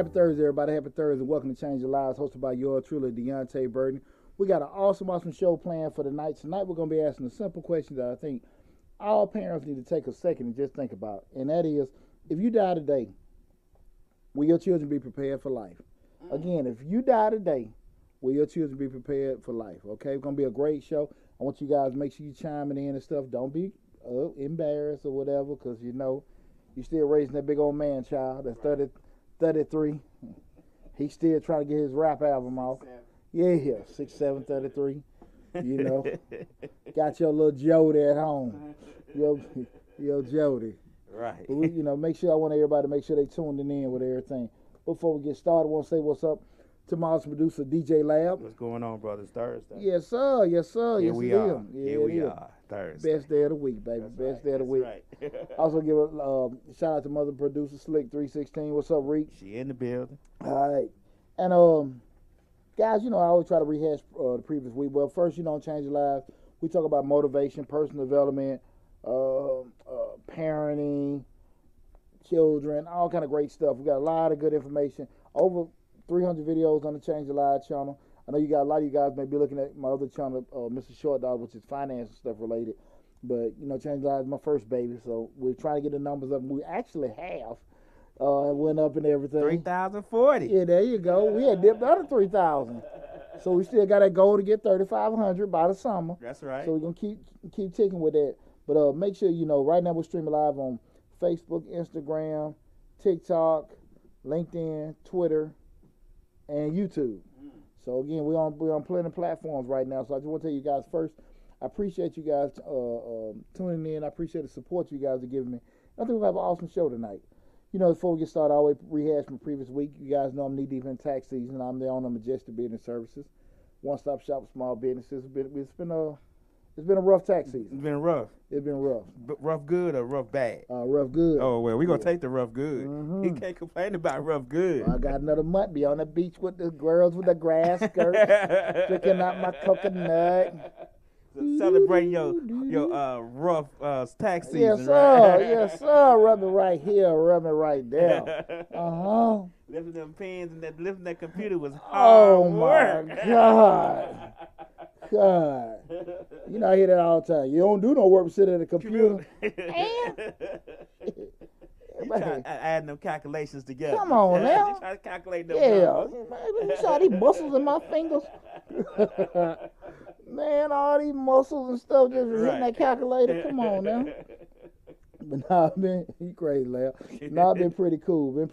Happy Thursday, everybody. Happy Thursday. Welcome to Change Your Lives, hosted by yours truly, Deonte Burden. We got an awesome show planned for the night. Tonight, we're going to be asking a simple question that I think all parents need to take a second and just think about. And that is, if you die today, will your children be prepared for life? Again, if you die today, will your children be prepared for life? Okay, it's going to be a great show. I want you guys to make sure you chiming in and stuff. Don't be embarrassed or whatever, because you know you're still raising that big old man child that's 33. He's still trying to get his rap album off. Yeah, 6'7", 33. You know, got your little Jody at home. Yo Jody. Right. But we, make sure I want everybody to make sure they tuned in with everything. Before we get started, I want to say what's up to my producer, DJ Lab. What's going on, brother? It's Thursday. Yes, sir. Yes, sir. Here yes, we it are. is. Yeah, Here we are. Thursday. Best day of the week, baby. That's Best right. day of the week. Right. Also give a shout out to mother producer Slick 316. What's up, Reek? She in the building. All right. And guys, I always try to rehash the previous week. Well, first, Change Your Lives. We talk about motivation, personal development, parenting, children, all kind of great stuff. We got a lot of good information. Over 300 videos on the Change Your Lives channel. I know you got a lot of you guys may be looking at my other channel, Mr. Short Dog, which is finance and stuff related. But, Change Your Lives is my first baby, so we're trying to get the numbers up. We actually have. It went up and everything. 3,040. Yeah, there you go. We had dipped under 3,000. So we still got that goal to get 3,500 by the summer. That's right. So we're going to keep ticking with that. But make sure, right now we're streaming live on Facebook, Instagram, TikTok, LinkedIn, Twitter, and YouTube. So again, we're on plenty of platforms right now. So I just want to tell you guys first, I appreciate you guys tuning in. I appreciate the support you guys are giving me. I think we'll have an awesome show tonight. Before we get started, I always rehash from previous week. You guys know I'm knee-deep in tax season. I'm the owner of Majestic Business Services, one-stop shop for small businesses. It's been a rough tax season. It's been rough. It's been rough. Rough good or rough bad? Rough good. Oh, well, we're going to take the rough good. Mm-hmm. He can't complain about rough good. Well, I got another month. Be on the beach with the girls with the grass skirts, picking out my coconut. Celebrating your rough tax season, yes, sir. right? Yes, sir. Rub it right here. Rub it right there. Uh-huh. Lifting them pens and lifting that computer was Oh, hard work. my God. God. I hear that all the time. You don't do no work but sit at a computer. You try adding them calculations together. Come on now. You try to calculate them numbers. You saw these muscles in my fingers? Man, all these muscles and stuff just hitting that calculator. Come on now. But nah, man, you crazy, Lab. Nah, been pretty cool. But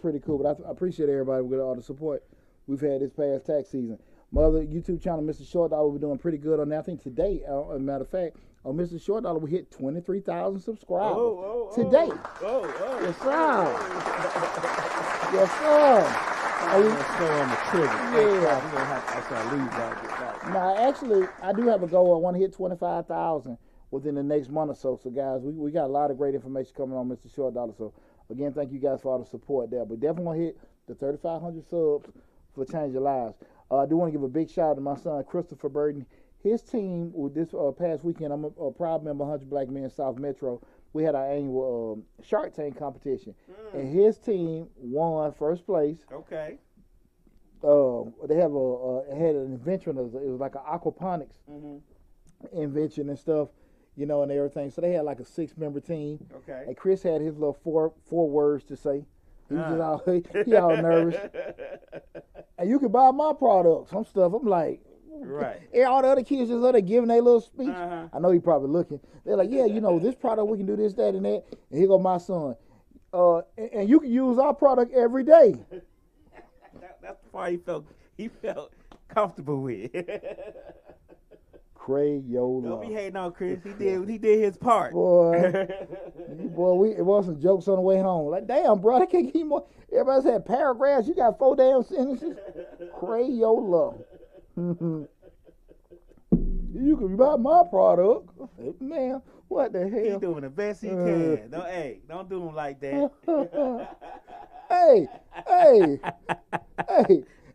I appreciate everybody with all the support we've had this past tax season. My other YouTube channel, Mr. Short Dollar, we're doing pretty good on that. I think today, as a matter of fact, on Mr. Short Dollar, we hit 23,000 subscribers today. Yes, sir. Yes, sir. On the trigger. Yeah. Now, actually, I do have a goal. I want to hit 25,000 within the next month or so. So, guys, we got a lot of great information coming on Mr. Short Dollar. So, again, thank you guys for all the support there. But definitely want to hit the 3,500 subs for Change Your Lives. I do want to give a big shout out to my son, Christopher Burden. His team, with this past weekend, I'm a proud member of 100 Black Men South Metro. We had our annual Shark Tank competition. And his team won first place. Okay. They have had an invention. It was like an aquaponics invention and stuff, and everything. So they had like a 6-member team. Okay. And Chris had his little four words to say. He was just all nervous. And you can buy my product, some stuff. I'm like, right. All the other kids just there giving their little speech. I know he probably looking. They're like, yeah, this product, we can do this, that, and that. And here go my son. And you can use our product every day. That's the part he felt comfortable with. Crayola. Don't be hating on Chris. He did his part. Boy, it was some jokes on the way home. Like, damn, bro, I can't keep more. Everybody said paragraphs. You got 4 damn sentences. Crayola. You can buy my product. Man, what the hell? He's doing the best he can. Don't do him like that. Hey.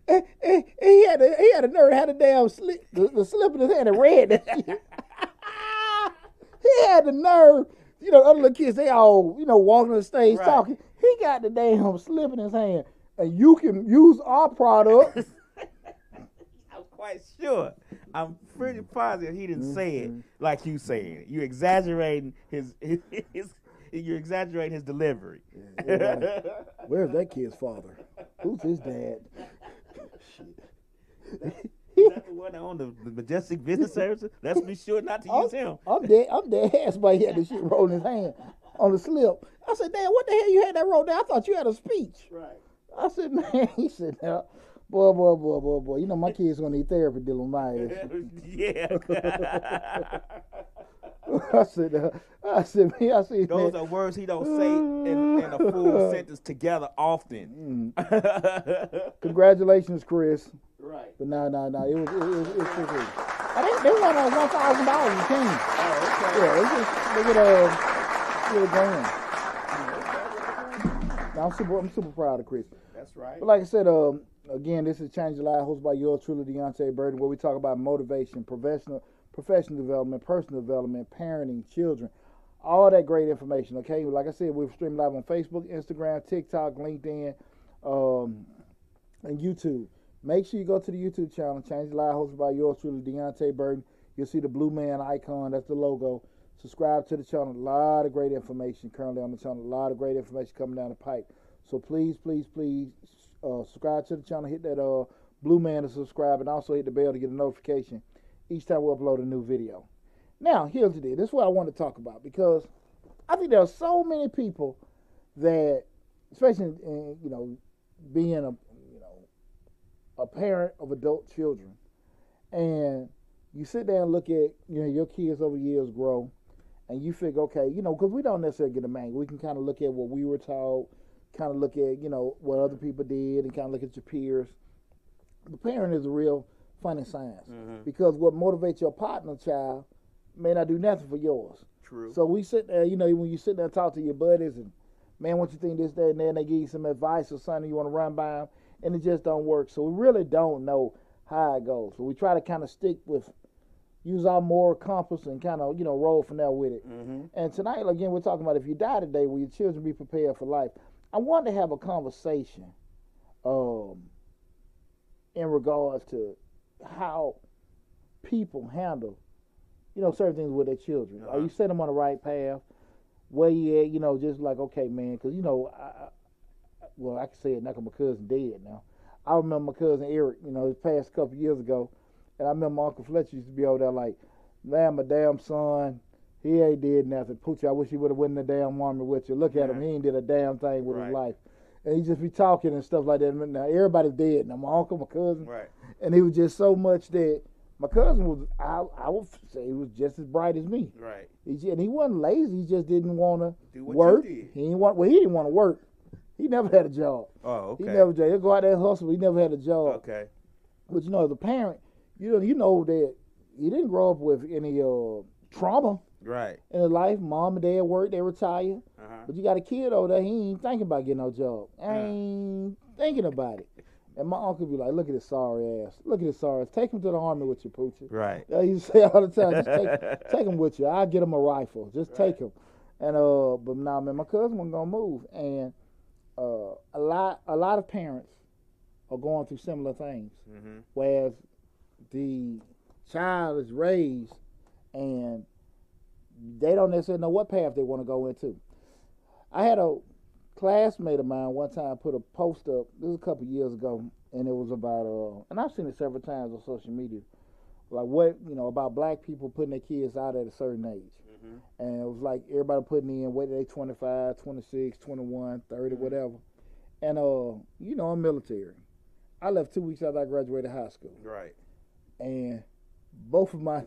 He had a nerve, had a damn the slip in his hand and read that shit. He had the nerve. Other little kids, they all, walking on the stage talking. He got the damn slip in his hand. and you can use our product. I'm quite sure. I'm pretty positive he didn't say it like you saying it. You exaggerating his you're exaggerating his delivery. Yeah, where's that kid's father? Who's his dad? Is that the one that owned the Majestic Business Services? Let's be sure not to use him. I'm dead ass, but he had the shit rolling his hand on the slip. I said, Dad, what the hell you had that rolled down? I thought you had a speech. Right. I said, man, he said, no. Boy. You know my kid's gonna need therapy dealing with my ass. Yeah. I said, man. Those are words he don't say in a full sentence together often. Congratulations, Chris. Right. But no. It was they won $1,000 in team. Oh, okay. Yeah, it's just look at grand. Now I'm super proud of Chris. That's right. But like I said, again, this is Change Your Life, hosted by yours truly, Deonte Burden, where we talk about motivation, professional development, personal development, parenting, children, all that great information. Okay, like I said, we're streaming live on Facebook, Instagram, TikTok, LinkedIn, and YouTube. Make sure you go to the YouTube channel, Change Your Life, hosted by yours truly, Deonte Burden. You'll see the blue man icon. That's the logo. Subscribe to the channel. A lot of great information currently on the channel. A lot of great information coming down the pipe. So please, subscribe to the channel. Hit that blue man to subscribe, and also hit the bell to get a notification each time we upload a new video. Now, here's the deal. This is what I want to talk about, because I think there are so many people that, especially in, being a parent of adult children, and you sit there and look at your kids over years grow, and you figure, okay, because we don't necessarily get a manual. We can kind of look at what we were taught, kind of look at what other people did, and kind of look at your peers. The parent is a real funny science, because what motivates your partner child may not do nothing for yours. True. So we sit there, when you sit there and talk to your buddies, and man, what you think this, that, and then they give you some advice or something you want to run by them, and it just don't work. So we really don't know how it goes. So we try to kind of use our moral compass and kind of, roll from there with it. And tonight, again, we're talking about if you die today, will your children be prepared for life? I wanted to have a conversation in regards to how people handle, certain things with their children. Are you setting them on the right path? Where you at, just like, okay, man, because, I can say it now because my cousin dead now. I remember my cousin Eric, it passed a couple years ago, and I remember my Uncle Fletcher used to be over there like, man, my damn son, he ain't did nothing. Poochie, I wish he would have went in the damn army with you. Look at him, he ain't did a damn thing with his life. And he just be talking and stuff like that. Now, everybody's dead now, my uncle, my cousin. Right. And he was just so much that my cousin was, I would say he was just as bright as me. Right. And he wasn't lazy, he just didn't want to work. He didn't want to work. He never had a job. Oh, okay. He'd go out there and hustle, but he never had a job. Okay. But as a parent, you know that he didn't grow up with any trauma. Right. In his life, mom and dad work, they retire. But you got a kid over there, he ain't thinking about getting no job. Ain't thinking about it. And my uncle be like, look at this sorry ass. Look at this sorry ass. Take him to the army with you, Poochie. Right. He used to say all the time, just take him with you. I'll get him a rifle. Just take him. And but now, man, my cousin wasn't gonna move. And a lot of parents are going through similar things. Whereas the child is raised and they don't necessarily know what path they want to go into. I had a classmate of mine one time put a post up, this was a couple years ago, and it was about, and I've seen it several times on social media, like what, about black people putting their kids out at a certain age. And it was like everybody putting in, whether they 25, 26, 21, 30, whatever. And, I'm military. I left 2 weeks after I graduated high school. Right. And both of my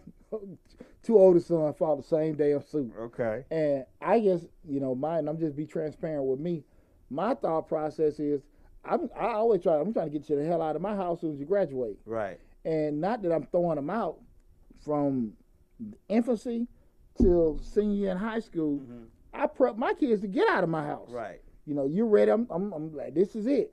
two oldest sons fought the same damn suit. Okay. And I guess, I'm just be transparent with me. My thought process is, I'm trying to get you the hell out of my house as soon as you graduate. Right. And not that I'm throwing them out from infancy till senior year in high school. I prep my kids to get out of my house. Right. You're ready. I'm like, this is it.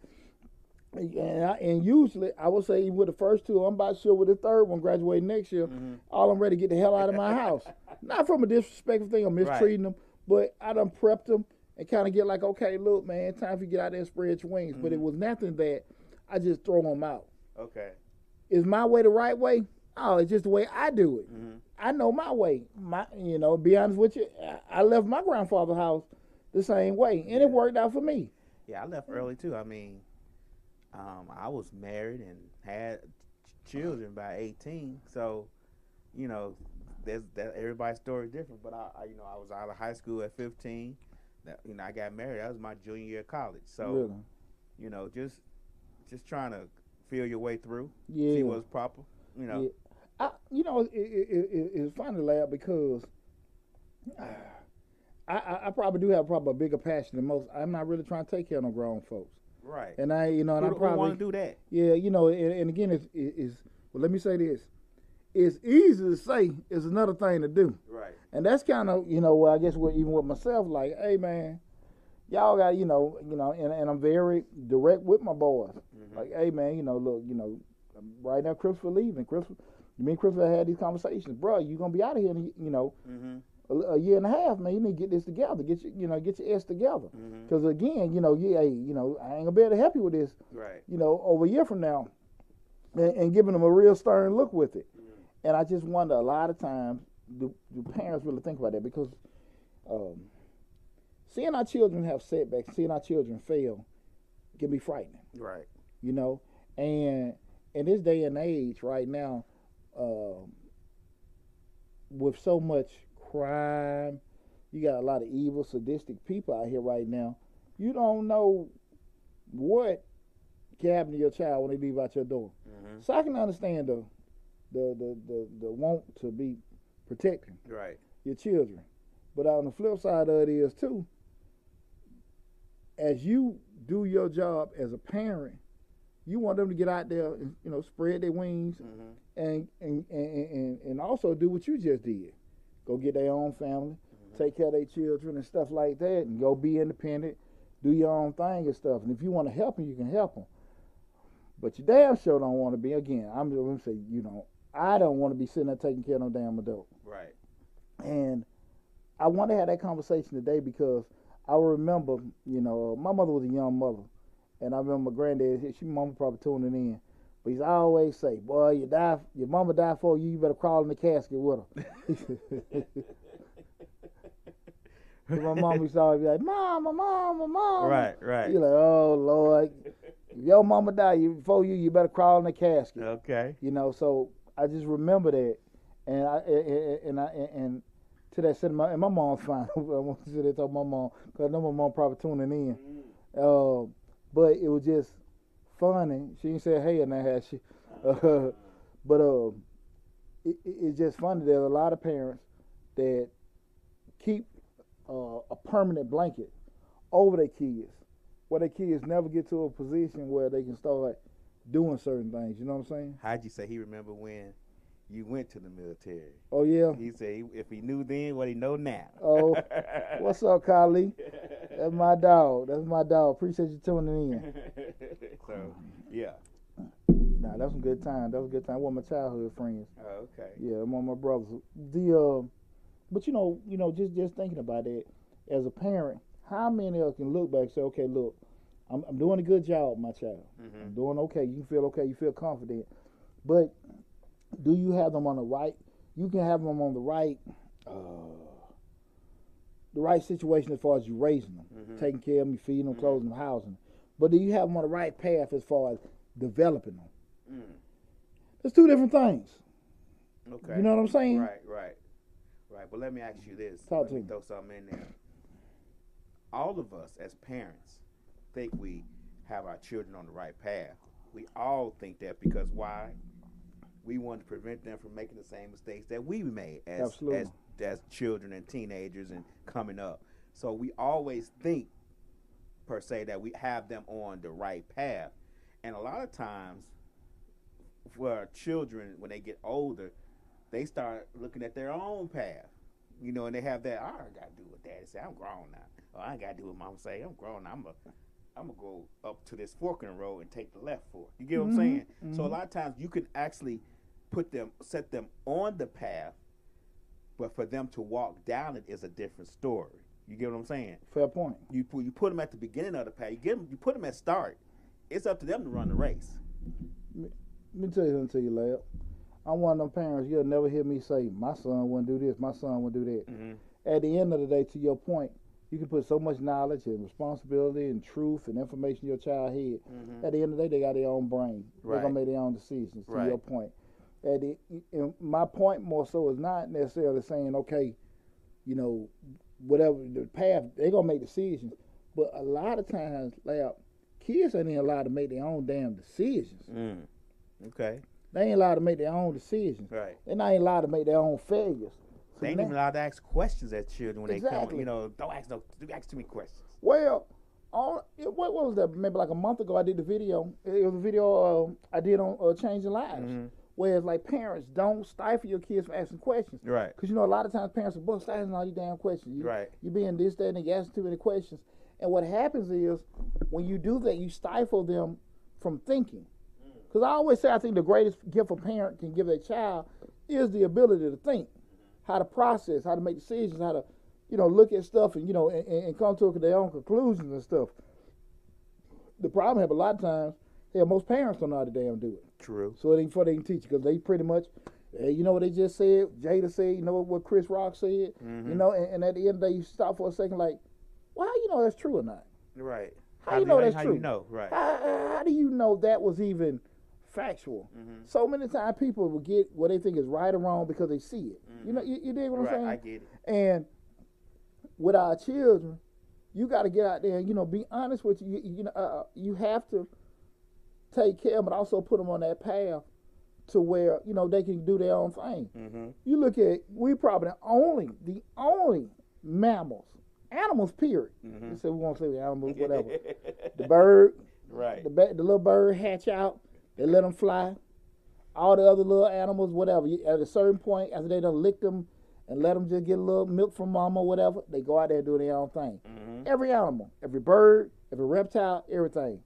And usually, I would say with the first two, I'm about sure with the third one graduating next year, all I'm ready to get the hell out of my house. Not from a disrespectful thing or mistreating them, but I done prepped them and kind of get like, okay, look, man, time for you to get out there and spread your wings. But it was nothing that I just throw them out. Okay. Is my way the right way? Oh, it's just the way I do it. I know my way. Be honest with you, I left my grandfather's house the same way, and it worked out for me. Yeah, I left early too. I mean, I was married and had children by 18, so everybody's story is different. But I was out of high school at 15. I got married. That was my junior year of college. So, really? Just trying to feel your way through. Yeah. See what's proper. Yeah. It's funny, lad, because I probably do have a bigger passion than most. I'm not really trying to take care of no grown folks. Right. And I probably want to do that. Yeah, and again, well, let me say this. It's easy to say, it's another thing to do. Right. And that's kind of, I guess even with myself, like, hey, man, y'all got, and I'm very direct with my boys. Like, hey, man, look, right now Christopher leaving. Me and Christopher had these conversations. Bro, you going to be out of here in, a year and a half, man. You need to get this together. Get your S together. Because, again, I ain't going to be able to help you with this, right. Over a year from now. And giving them a real stern look with it. And I just wonder, a lot of times, do parents really think about that? Because seeing our children have setbacks, seeing our children fail, can be frightening. Right. And in this day and age, right now, with so much crime, you got a lot of evil, sadistic people out here right now. You don't know what can happen to your child when they leave out your door. So I can understand the want to be protecting your children. But on the flip side of it is too, as you do your job as a parent, you want them to get out there and spread their wings and also do what you just did. Go get their own family, take care of their children and stuff like that, and go be independent, do your own thing and stuff. And if you want to help them, you can help them. But you damn sure don't want to be, again, I'm going to say, I don't want to be sitting there taking care of no damn adult. Right. And I want to have that conversation today because I remember, my mother was a young mother. And I remember my granddad, mama probably tuning in. But he's always say, boy, your mama died for you, you better crawl in the casket with her. My mom used to always be like, mama. Right. You're like, oh, Lord. If your mama died before you better crawl in the casket. Okay. So I just remember that, and to that said, and my mom's fine. I want to sit there and talk to my mom because I know my mom probably tuning in. But it was just funny. She didn't say hey in that, had she? But it's just funny. There's a lot of parents that keep a permanent blanket over their kids, where their kids never get to a position where they can start doing certain things. You know what I'm saying? How'd you say he remember when you went to the military? Oh, yeah. He said if he knew then what he know now. Oh, what's up, Kylie? That's my dog. Appreciate you tuning in. So, yeah. Nah, that's some good time. One of my childhood friends. Oh, okay. Yeah, one of my brothers. But just thinking about it, as a parent, how many of us can look back and say, okay, look, I'm doing a good job, my child. I'm doing okay. You feel okay. You feel confident. But do you have them on the right? You can have them on the right situation as far as you raising them, taking care of them, feeding them, clothing them, housing them. But do you have them on the right path as far as developing them? There's two different things. Okay. You know what I'm saying? Right. But let me ask you this. Let me throw something in there. All of us as parents think we have our children on the right path. We all think that because why? We want to prevent them from making the same mistakes that we made as children and teenagers and coming up. So we always think, per se, that we have them on the right path. And a lot of times, for our children, when they get older, they start looking at their own path. And they have that, I got to do what daddy say. I'm grown now. Or I got to do what mama say. I'm grown now. I'm going to go up to this fork in the road and take the left fork. You get what I'm saying? So a lot of times you can actually set them on the path, but for them to walk down it is a different story. You get what I'm saying? Fair point. You put them at the beginning of the path. You put them at start. It's up to them to run the race. Let me tell you something to you, Lab. I'm one of them parents, you'll never hear me say, my son wouldn't do this, my son wouldn't do that. Mm-hmm. At the end of the day, to your point, you can put so much knowledge and responsibility and truth and information in your child's head. Mm-hmm. At the end of the day, they got their own brain. Right. They're going to make their own decisions, to Right. your point. And my point more so is not necessarily saying, okay, you know, whatever the path, they're going to make decisions. But a lot of times, Lab, kids ain't allowed to make their own damn decisions. Mm. Okay. They ain't allowed to make their own decisions. Right. They're not allowed to make their own failures. So They ain't even allowed to ask questions at children when they Exactly. come. You know, don't ask too many questions. Well, what was that? Maybe like a month ago, I did the video. It was a video I did on Changing Lives. Mm-hmm. Where it's like, parents, don't stifle your kids from asking questions. Right. Because, you know, a lot of times parents are stifling all these damn questions. Right. You being this, that, and you asking too many questions. And what happens is, when you do that, you stifle them from thinking. Because I always say, I think the greatest gift a parent can give their child is the ability to think, how to process, how to make decisions, how to, you know, look at stuff and, you know, and come to their own conclusions and stuff. The problem have a lot of times, most parents don't know how to damn do it. True. So they can teach you, because they pretty much, you know what they just said, Jada said, you know what Chris Rock said, Mm-hmm. you know, and at the end of the day, you stop for a second like, well, how you know that's true or not? Right. How you know that's how true? You know, right. How do you know that was even factual? Mm-hmm. So many times people will get what they think is right or wrong because they see it. Mm-hmm. You know, you dig what I'm saying? I get it. And with our children, you got to get out there and, you know, be honest with you. You have to take care, but also put them on that path to where, you know, they can do their own thing. Mm-hmm. You look at, we probably the only animals, period. Mm-hmm. You say we won't say animals, whatever. The bird, right. the little bird hatch out, they let them fly. All the other little animals, whatever, at a certain point, after they done lick them and let them just get a little milk from mama or whatever, they go out there and do their own thing. Mm-hmm. Every animal, every bird, every reptile, everything.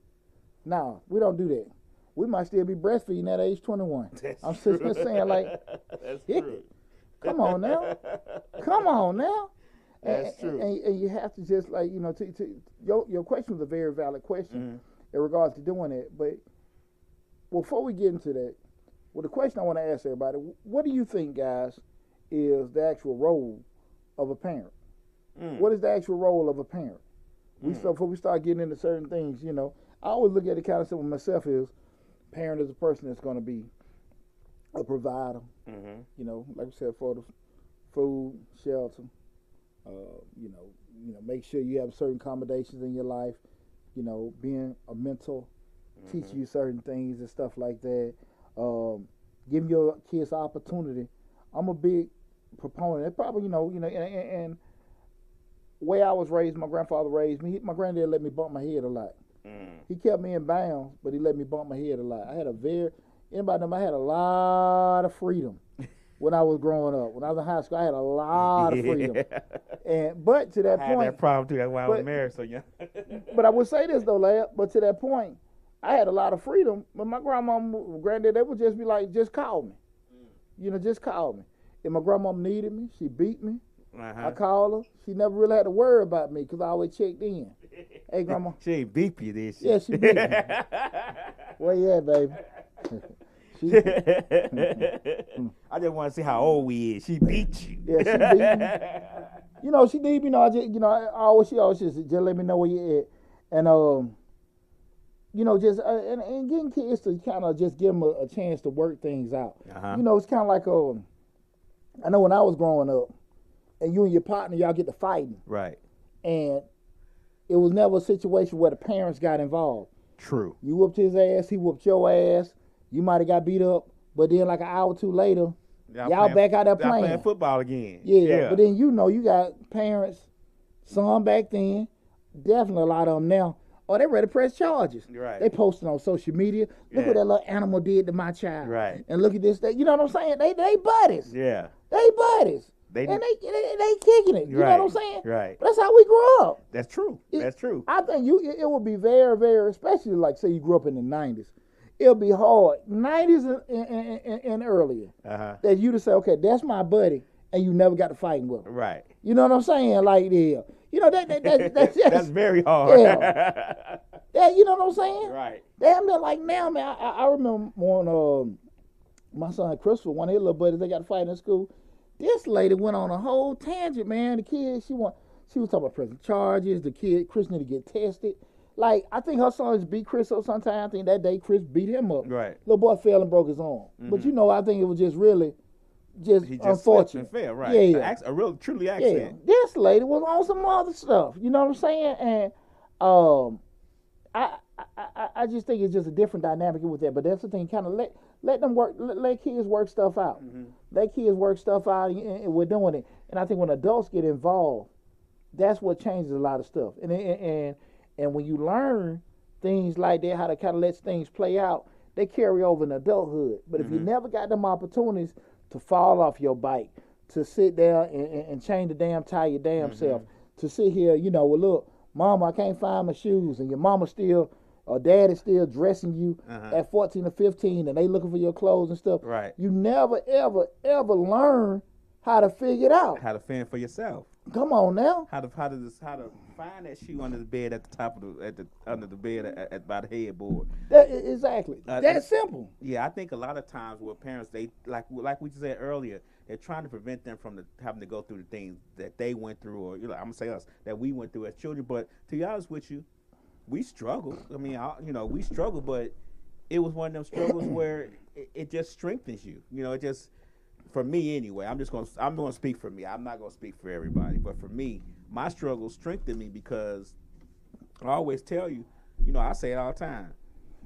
Now, we don't do that. We might still be breastfeeding at age 21. That's I'm true. just saying, like, That's hit true. it. Come on now. Come on now. That's true. And you have to just, like, you know, your question was a very valid question in regards to doing it. But before we get into that, well, the question I want to ask everybody, what do you think, guys, is the actual role of a parent? What is the actual role of a parent? Before we start getting into certain things, you know, I always look at it kind of simple myself is, parent is a person that's going to be a provider, you know, like I said, for the food, shelter, you know, make sure you have certain accommodations in your life, you know, being a mentor, teach you certain things and stuff like that, giving your kids opportunity. I'm a big proponent. It probably, you know, and way I was raised, my grandfather raised me. My granddad let me bump my head a lot. He kept me in bounds, but he let me bump my head a lot. I had a lot of freedom when I was growing up. When I was in high school, I had a lot of freedom. But to that I had point, that problem too. That's why I was married so young. but I would say this though, Lad. But to that point, I had a lot of freedom. But my grandma, granddad, they would just be like, just call me. You know, just call me. If my grandma needed me, she beat me. I called her. She never really had to worry about me because I always checked in. Hey, grandma. She ain't beep you, did she? Yeah, she beat me. Where you at, baby? I just want to see how old we is. She beat you. Yeah, she beat me. You know, she did. You know, she always just let me know where you at, and you know, just and getting kids to kind of just give them a chance to work things out. You know, it's kind of like I know when I was growing up, and you and your partner, y'all get to fighting, Right. and it was never a situation where the parents got involved. True. You whooped his ass, he whooped your ass. You might have got beat up, but then like an hour or two later, y'all back out there playing football again. Yeah, but then you know you got parents, some back then, definitely a lot of them now. Oh, they ready to press charges. Right. They posting on social media. Look what that little animal did to my child. Right. And look at this. You know what I'm saying? They buddies. Yeah. They buddies. They kicking it. You know what I'm saying? Right. That's how we grew up. That's true. That's true. I think it would be very, very, especially like say you grew up in the 90s. It'll be hard, 90s and earlier, that you to say, okay, that's my buddy, and you never got to fighting with him. Right. You know what I'm saying? Like, yeah, You know that's that's very hard. Yeah. That, you know what I'm saying? Right. Damn, they're like now, man. I remember when my son Christopher, one of his little buddies, they got a fight in school. This lady went on a whole tangent, man. The kid, she was talking about pressing charges. The kid, Chris, need to get tested. Like, I think her sons beat Chris up sometime. I think that day Chris beat him up. Right. Little boy fell and broke his arm. But you know, I think it was just really he just unfortunate. And fell, right. Yeah. A real, truly accident. Yeah. This lady was on some other stuff. You know what I'm saying? And I just think it's just a different dynamic with that. But that's the thing, kind of let them work, let kids work stuff out. Let kids work stuff out, and we're doing it. And I think when adults get involved, that's what changes a lot of stuff. And when you learn things like that, how to kind of let things play out, they carry over in adulthood. But if you never got them opportunities to fall off your bike, to sit there and change the damn tire your damn self, to sit here, you know, well, look, Mama, I can't find my shoes, and your mama still, or dad is still dressing you at 14 or 15, and they looking for your clothes and stuff. Right. You never, ever, ever learn how to figure it out. How to fend for yourself. Come on now. How to find that shoe under the bed at the top of under the bed by the headboard. Exactly. That's simple. Yeah, I think a lot of times with parents, they like we said earlier, they're trying to prevent them from having to go through the things that they went through, or I'm gonna say us that we went through as children. But to be honest with you, we struggled. I mean, we struggled, but it was one of them struggles where it just strengthens you. You know, it just. For me anyway, I'm gonna speak for me. I'm not gonna speak for everybody, but for me, my struggle strengthened me because I always tell you, I say it all the time.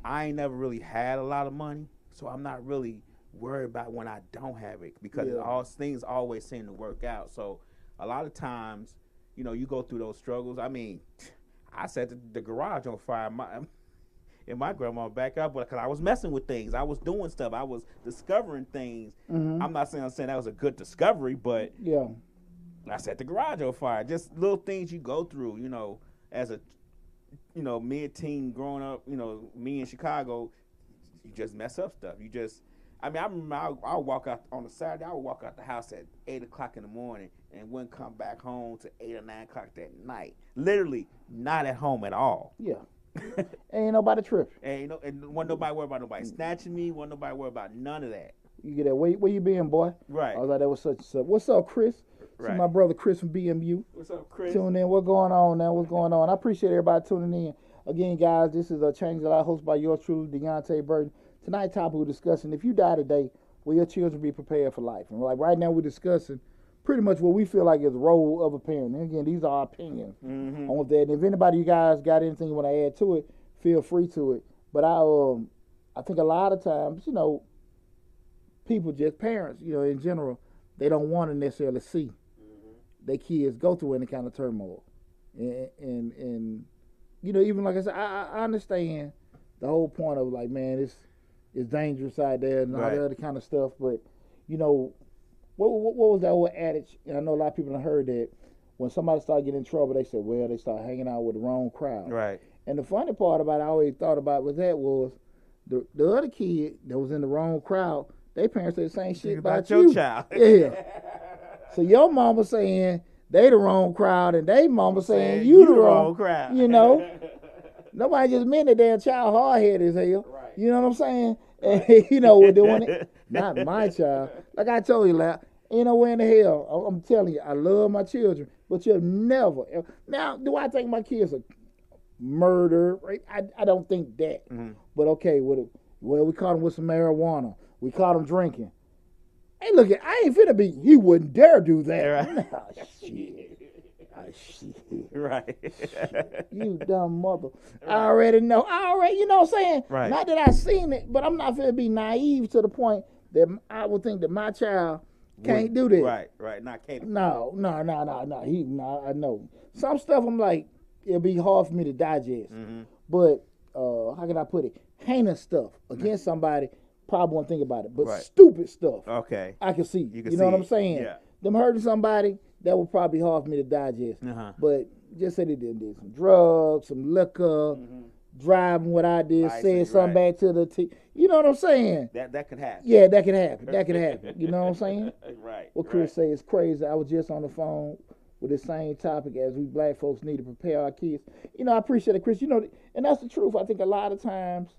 I ain't never really had a lot of money, so I'm not really worried about when I don't have it because things always seem to work out. So a lot of times, you go through those struggles. I mean, I set the garage on fire. In my grandma's backyard, because I was messing with things. I was doing stuff. I was discovering things. I'm not saying that was a good discovery, but I set the garage on fire. Just little things you go through, as a, mid-teen growing up, me in Chicago, you just mess up stuff. I remember I'll walk out on a Saturday, I would walk out the house at 8 o'clock in the morning and wouldn't come back home to 8 or 9 o'clock that night. Literally not at home at all. Yeah. Ain't nobody tripping. And wasn't nobody worried about nobody snatching me. Wasn't nobody worried about none of that. You get that? Where you been, boy? Right. I was like, that was such and such. What's up, Chris? Right. See my brother Chris from BMU. What's up, Chris? Tuning in. What's going on now? What's going on? I appreciate everybody tuning in. Again, guys, this is a Change the Life hosted by yours truly, Deonte Burden. Tonight's topic we're discussing, if you die today, will your children be prepared for life? And like right now we're discussing pretty much what we feel like is the role of a parent. And again, these are our opinions on that. And if anybody, you guys got anything you want to add to it, feel free to it. But I think a lot of times, people, just parents, in general, they don't want to necessarily see their kids go through any kind of turmoil. And even like I said, I understand the whole point of like, man, it's dangerous out there and all the other kind of stuff. But, what was that old adage? And I know a lot of people have heard that when somebody started getting in trouble, they said, well, they start hanging out with the wrong crowd. Right. And the funny part about it, I always thought about was the other kid that was in the wrong crowd, their parents said the same shit about your you. child. Yeah. So your mama saying they the wrong crowd and they mama saying you the wrong crowd. Nobody just meant the damn child hard-headed as hell. Right. You know what I'm saying? And, we're doing it. Not my child. Like I told you, ain't nowhere in the hell. I'm telling you, I love my children, but you'll never. Now, do I think my kids are murder? Right? I don't think that. But okay, well, we caught him with some marijuana. We caught him drinking. Hey, look, I ain't finna be. He wouldn't dare do that. Right. Oh, shit. Right. Shit. You dumb mother. I already know. You know what I'm saying? Right. Not that I seen it, but I'm not finna be naive to the point that I would think that my child can't do that. Right. Not capable. No. I know. Some stuff I'm like, it'll be hard for me to digest. But how can I put it? Heinous stuff against somebody, probably won't think about it. But stupid stuff, okay, I can see. You know what I'm saying? Yeah. Them hurting somebody, that would probably be hard for me to digest. But just say they did some drugs, some liquor, driving what I did, saying something back to the you know what I'm saying? That could happen. Yeah, that could happen. You know what I'm saying? Right. What Chris say is crazy. I was just on the phone with the same topic as we black folks need to prepare our kids. I appreciate it, Chris. And that's the truth. I think a lot of times,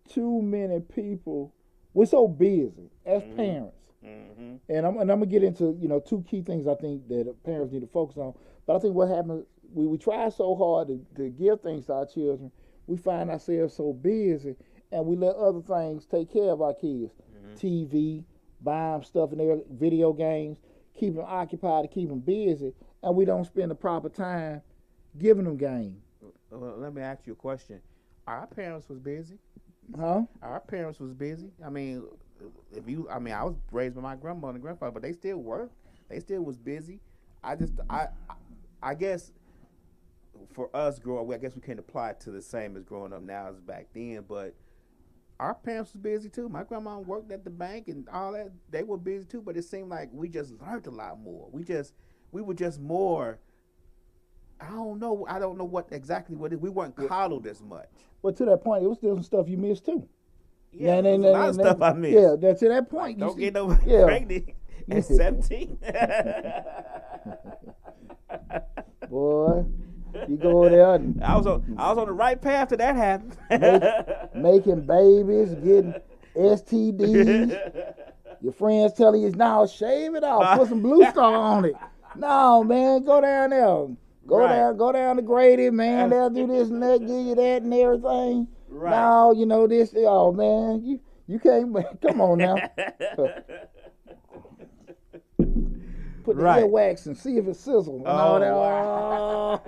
too many people, we're so busy as parents. Mm-hmm. And I'm gonna get into two key things I think that parents need to focus on. But I think what happens, we try so hard to give things to our children, we find ourselves so busy, and we let other things take care of our kids. TV, buy them stuff in their video games, keep them occupied, to keep them busy, and we don't spend the proper time giving them game. Well, let me ask you a question. Our parents was busy. Huh? Our parents was busy. I mean, I was raised by my grandmother and grandfather, but they still worked. They still was busy. I guess for us growing up, I guess we can't apply it to the same as growing up now as back then, but our parents was busy too. My grandma worked at the bank and all that. They were busy too, but it seemed like we just learned a lot more. We were just more. I don't know what exactly what it is. We weren't coddled as much. But to that point, it was still some stuff you missed too. Yeah, there's a lot of stuff I missed. Yeah, to that point. Don't get nobody pregnant at 17. Boy, you go there. And I was on the right path to that happened. Making babies, getting STDs. Your friends telling you, now shave it off, put some Blue Star on it. No, man, go down there. Go down to Grady, man. They'll do this and that, give you that and everything. Right. Now, this, oh, man, you can't, come on now. Put the earwax and see if it sizzles. And all that. Wow.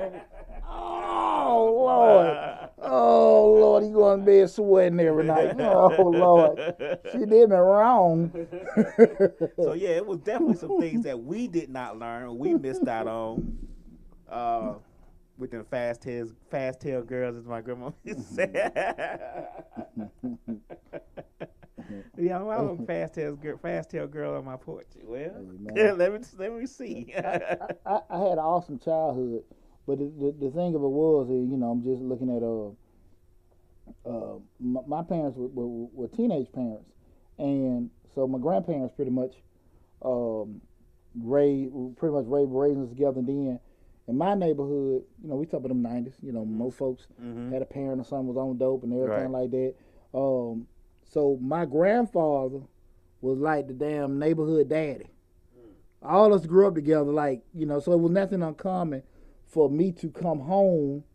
Oh, Lord. Oh, Lord, you going to bed sweating every night. Oh, Lord. She did me wrong. So, yeah, it was definitely some things that we did not learn, we missed out on. With them fast tail girls, as my grandma used to say. Yeah, I'm a fast tail girl on my porch. Well, let me see. I had an awesome childhood, but the thing of it was, I'm just looking at my parents were teenage parents, and so my grandparents pretty much raising us together. And then in my neighborhood, we talk about them 90s. Most folks had a parent or something was on dope and everything like that. So my grandfather was like the damn neighborhood daddy. All of us grew up together, so it was nothing uncommon for me to come home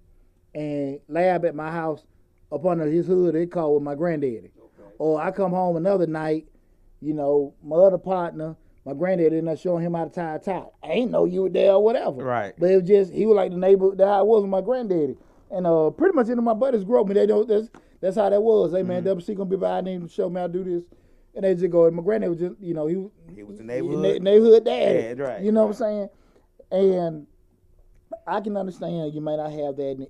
and lab at my house up under his hood. They call with my granddaddy. Okay. Or I come home another night, my other partner, my granddaddy ended up showing him how to tie a tie. I ain't know you were there or whatever. Right. But it was just, he was like the neighbor that I was with my granddaddy. And pretty much my buddies grew up, and they know that's how that was. Hey, man, WC gonna be by, I need to show me how to do this. And they just go, and my granddaddy was just, he was the neighborhood. Neighborhood daddy. Yeah, right. You know what I'm saying? And I can understand you may not have that,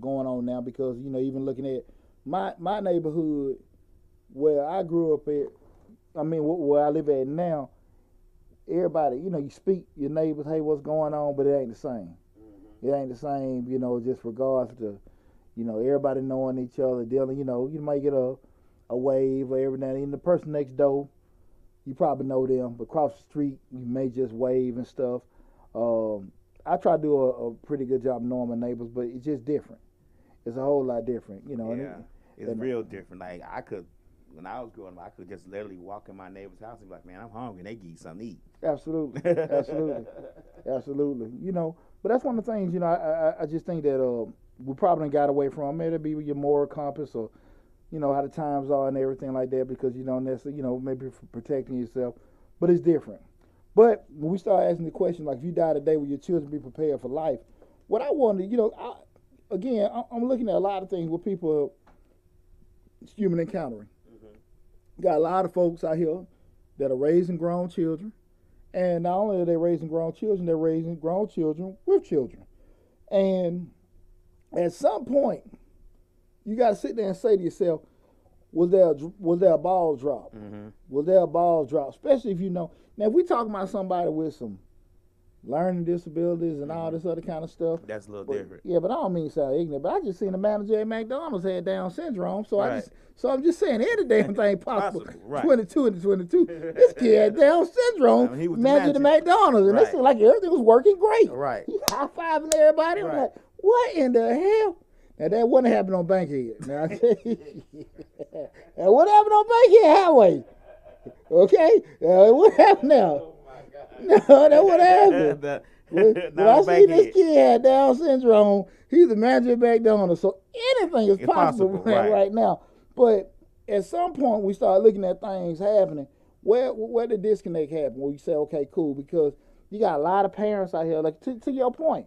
going on now because, even looking at my neighborhood where I grew up at, where I live at now, everybody, you speak your neighbors, hey, what's going on, but it ain't the same. It ain't the same, just regards to, everybody knowing each other, dealing, you might get a wave or every now and then. The person next door, you probably know them, but across the street, you may just wave and stuff. I try to do a pretty good job knowing my neighbors, but it's just different. It's a whole lot different, Yeah, it's real different. Like, when I was growing up, I could just literally walk in my neighbor's house and be like, man, I'm hungry, and they give you something to eat. Absolutely. But that's one of the things, I just think that we probably got away from. Maybe it be your moral compass or, how the times are and everything like that because you don't necessarily, maybe for protecting yourself. But it's different. But when we start asking the question, like, if you die today, will your children be prepared for life? What I wonder, I'm looking at a lot of things where people are human encountering. Got a lot of folks out here that are raising grown children. And not only are they raising grown children, they're raising grown children with children. And at some point, you got to sit there and say to yourself, was there a ball drop? Was there a ball drop? Especially if Now, if we talking about somebody with some learning disabilities and all this other kind of stuff. That's a little But, different. yeah, but I don't mean to sound ignorant. But I just seen the manager at McDonald's had Down syndrome, so Right. I'm just saying any damn thing possible. Right. 22 and 22. This kid had Down syndrome. I mean, he was the manager at manager. McDonald's, and Right. it seemed like everything was working great. Right. He high-fiving everybody. I'm Right. like, what in the hell? Now, that wouldn't happen on Bankhead. Now, I tell you, that wouldn't happen on Bankhead Highway. Okay? What happened now? No, that wouldn't happen. When I see this kid had Down syndrome, he's the manager at McDonald's. So anything is possible right now. But at some point, we start looking at things happening. Where the disconnect happen? Where you say, okay, cool, because you got a lot of parents out here. Like to your point,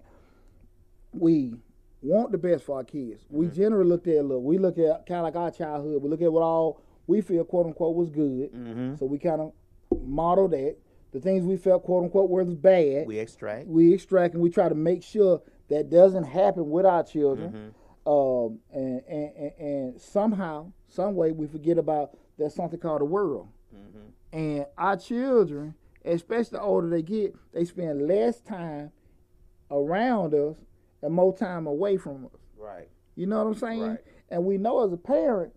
we want the best for our kids. We generally look at kind of like our childhood. We look at what all we feel, quote unquote, was good. So we kind of model that. The things we felt, quote unquote, was bad. We extract, and we try to make sure that doesn't happen with our children. And somehow, some way, we forget about there's something called the world. And our children, especially the older they get, they spend less time around us and more time away from us. Right. You know what I'm saying? Right. And we know as a parent,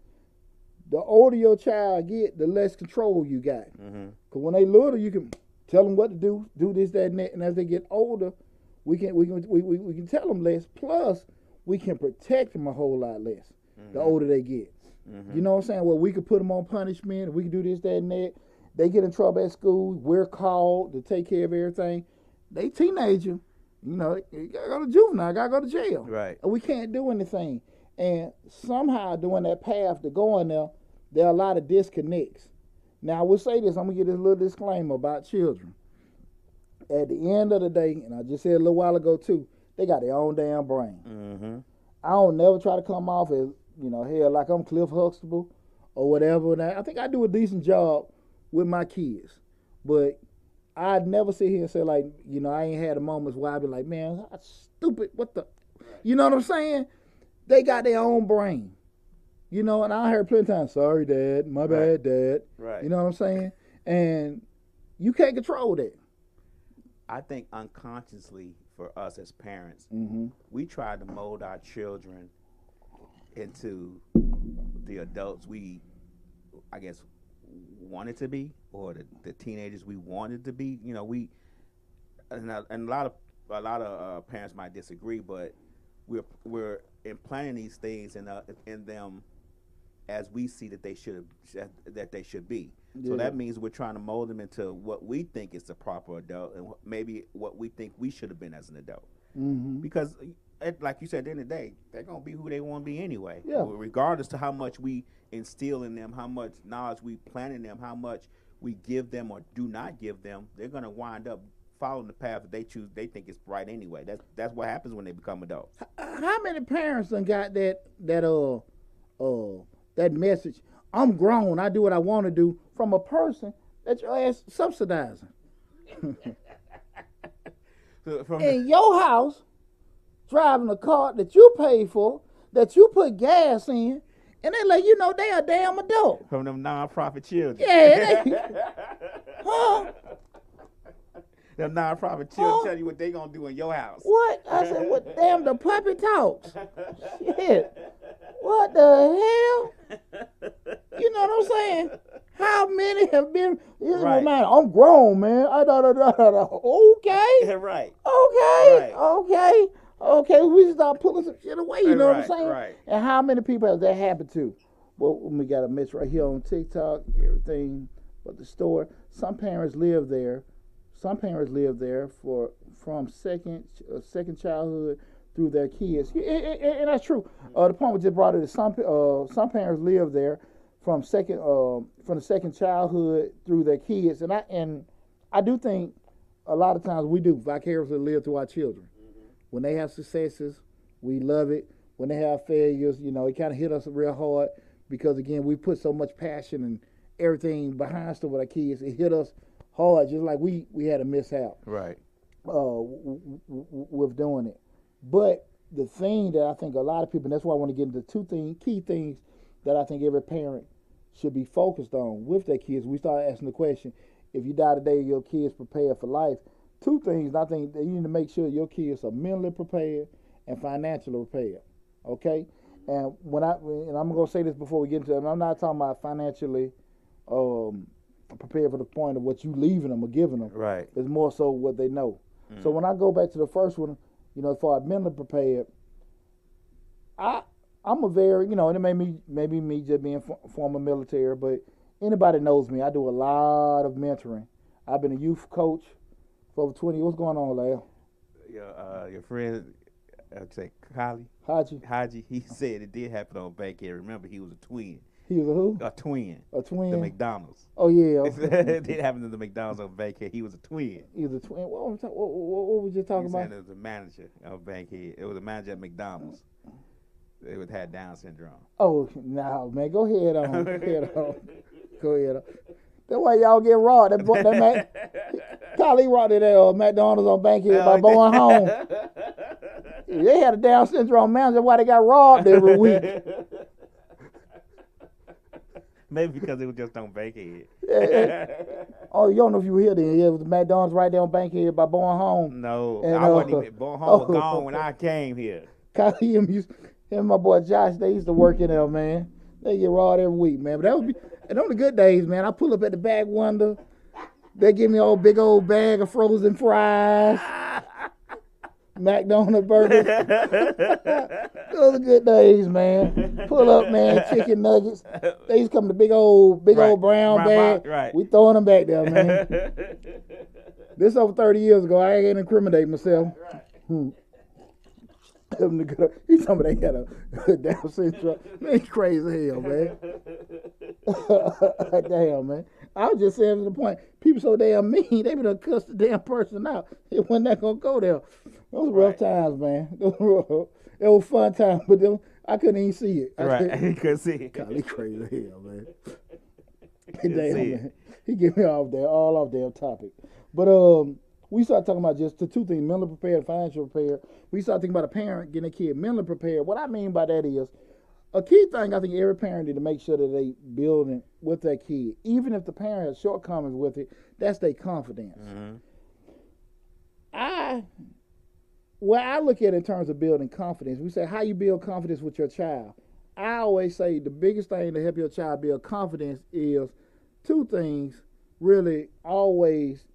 the older your child get, the less control you got. Because when they little, you can tell them what to do this, that, and that. And as they get older, we can tell them less. Plus, we can protect them a whole lot less the older they get. You know what I'm saying? Well, we could put them on punishment. We can do this, that, and that. They get in trouble at school. We're called to take care of everything. They teenager. You know, you gotta go to juvenile. Gotta go to jail. Right. And we can't do anything. And somehow doing that path to going there are a lot of disconnects. Now, I will say this. I'm going to give this little disclaimer about children. At the end of the day, and I just said a little while ago, too, they got their own damn brain. I don't never try to come off as, hell, like I'm Cliff Huxtable or whatever. And I think I do a decent job with my kids. But I'd never sit here and say, like, I ain't had a moments where I'd be like, man, that's stupid. What the? You know what I'm saying? They got their own brain. And I heard plenty of times, sorry, Dad, my bad, Dad. Right. You know what I'm saying? And you can't control that. I think unconsciously for us as parents, we try to mold our children into the adults we, I guess, wanted to be, or the teenagers we wanted to be. And a lot of parents might disagree, but we're implanting these things in them as we see that they should be. Yeah. So that means we're trying to mold them into what we think is the proper adult, and maybe what we think we should have been as an adult. Because, like you said, at the end of the day, they're gonna be who they want to be anyway. Yeah. Regardless to how much we instill in them, how much knowledge we plant in them, how much we give them or do not give them, they're gonna wind up following the path that they choose. They think is right anyway. That's what happens when they become adults. How many parents done got that message? I'm grown. I do what I want to do from a person that your ass subsidizing. In your house, driving a car that you pay for, that you put gas in, and they let you know they a damn adult. From them non-profit children. Yeah. Huh? Them non-profit children tell you what they gonna do in your house. What? I said, what? Damn, the puppy talks. Shit. What the hell? You know what I'm saying? How many have been? Right. Man, I'm grown, man. Okay. Right. Okay. Right. Okay. Okay. We start pulling some shit away. You know what I'm saying? Right. And how many people has that happened to? Well, we got a mess right here on TikTok. Everything but the store. Some parents live there. From second childhood through their kids, and that's true. The point we just brought it is some parents live there from the second childhood through their kids, and I do think a lot of times we do vicariously live through our children. When they have successes, we love it. When they have failures, it kind of hit us real hard because again we put so much passion and everything behind stuff with our kids. It hit us hard, just like we had a mishap. Right. With doing it. But the thing that I think a lot of people, and that's why I want to get into key things that I think every parent should be focused on with their kids. We start asking the question, if you die today, your kids prepared for life. two things. I think that you need to make sure your kids are mentally prepared and financially prepared. Okay, and I'm gonna say this before we get into it. I'm not talking about financially prepared for the point of what you leaving them or giving them. Right. It's more so what they know. So when I go back to the first one, as far as mentally prepared, I'm a very, and it maybe me just being former military, but anybody knows me. I do a lot of mentoring. I've been a youth coach for over 20 years. What's going on, Lyle? Your friend, I'd say Haji, he said it did happen on Bankhead. Remember, he was a twin. He was a who? A twin. A twin? The McDonald's. Oh, yeah. It did happen to the McDonald's on Bankhead. He was a twin. He was a twin. What was you talking about? It was a manager of Bankhead. It was a manager at McDonald's. They would have Down syndrome. Oh, no, man. Go ahead on. Go ahead on. That's why y'all get robbed. Kylie robbed at McDonald's on Bankhead by going home. They had a Down syndrome manager. That's why they got robbed every week. Maybe because it was just on Bankhead. Oh, you don't know if you were here then. Yeah, it was the McDonald's right there on Bankhead by Bowen Home. No, and, I wasn't even. Bowen Home was gone when I came here. Kylie, him and my boy Josh, they used to work in there, man. They get robbed every week, man. But and on the good days, man, I pull up at the back window. They give me a big old bag of frozen fries. McDonald's burgers. Those are good days, man. Pull up, man, chicken nuggets. They used to come in the big old brown bag. Right. We throwing them back there, man. This over 30 years ago. I ain't incriminate myself. He's talking about they had a Down syndrome. Man, he's crazy as hell, man. Damn, man. I was just saying to the point, people so damn mean, they would have cussed the damn person out. It wasn't that going to go there. Those were rough times, man. It was fun times, but I couldn't even see it. He couldn't see it. God, he crazy as hell, man. Damn, man. He get me all off damn topic. But we start talking about just the two things, mentally prepared and financially prepared. We start thinking about a parent getting a kid mentally prepared. What I mean by that is, a key thing I think every parent need to make sure that they building with their kid, even if the parent has shortcomings with it, that's their confidence. Mm-hmm. I look at it in terms of building confidence, we say how you build confidence with your child. I always say the biggest thing to help your child build confidence is two things, really always,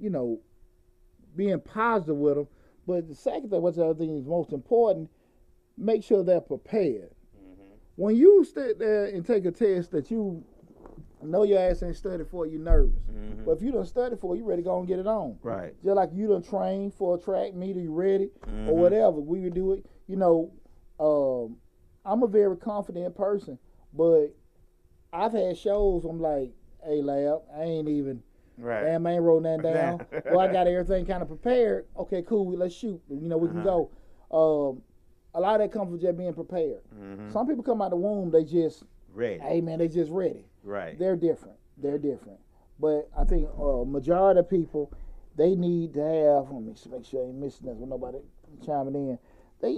being positive with them. But the second thing, what's the other thing is most important, make sure they're prepared. Mm-hmm. When you sit there and take a test that you know your ass ain't studied for, you nervous. Mm-hmm. But if you done studied for, you ready to go and get it on. Right. Just like you done trained for a track meet, you ready, mm-hmm. or whatever. We would do it. I'm a very confident person, but I've had shows I'm like, hey, lab, I ain't even. Right. Damn, I ain't wrote nothing down. Well, I got everything kind of prepared. Okay, cool. Let's shoot. We can go. A lot of that comes from just being prepared. Mm-hmm. Some people come out the womb, they just ready. Hey, man, they just ready. Right. They're different. But I think majority of people, they need to have. Let me make sure I ain't missing this with nobody chiming in. They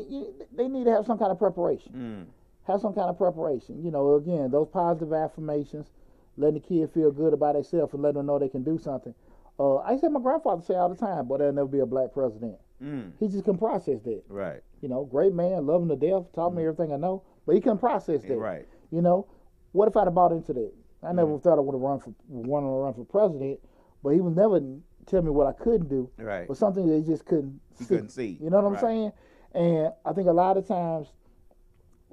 need to have some kind of preparation. Have some kind of preparation. Again, those positive affirmations. Letting the kid feel good about themselves and letting them know they can do something. I used to have my grandfather say all the time, boy, there'll never be a black president. He just couldn't process that. Right. Great man, love him to death, taught me everything I know, but he couldn't process that. Right. What if I'd have bought into that? I never thought I would have wanted to run for president, but he was never tell me what I couldn't do. Right. But something that he just couldn't see. Couldn't see. You know what I'm saying? And I think a lot of times,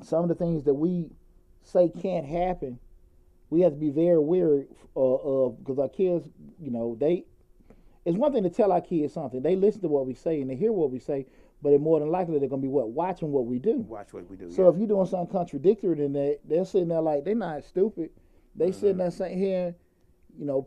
some of the things that we say can't happen, we have to be very wary of, because our kids, it's one thing to tell our kids something. They listen to what we say and they hear what we say, but they're more than likely they're going to be watching what we do. Watch what we do. So if you're doing something contradictory than that, they're sitting there like, they're not stupid. They sitting there saying, hearing,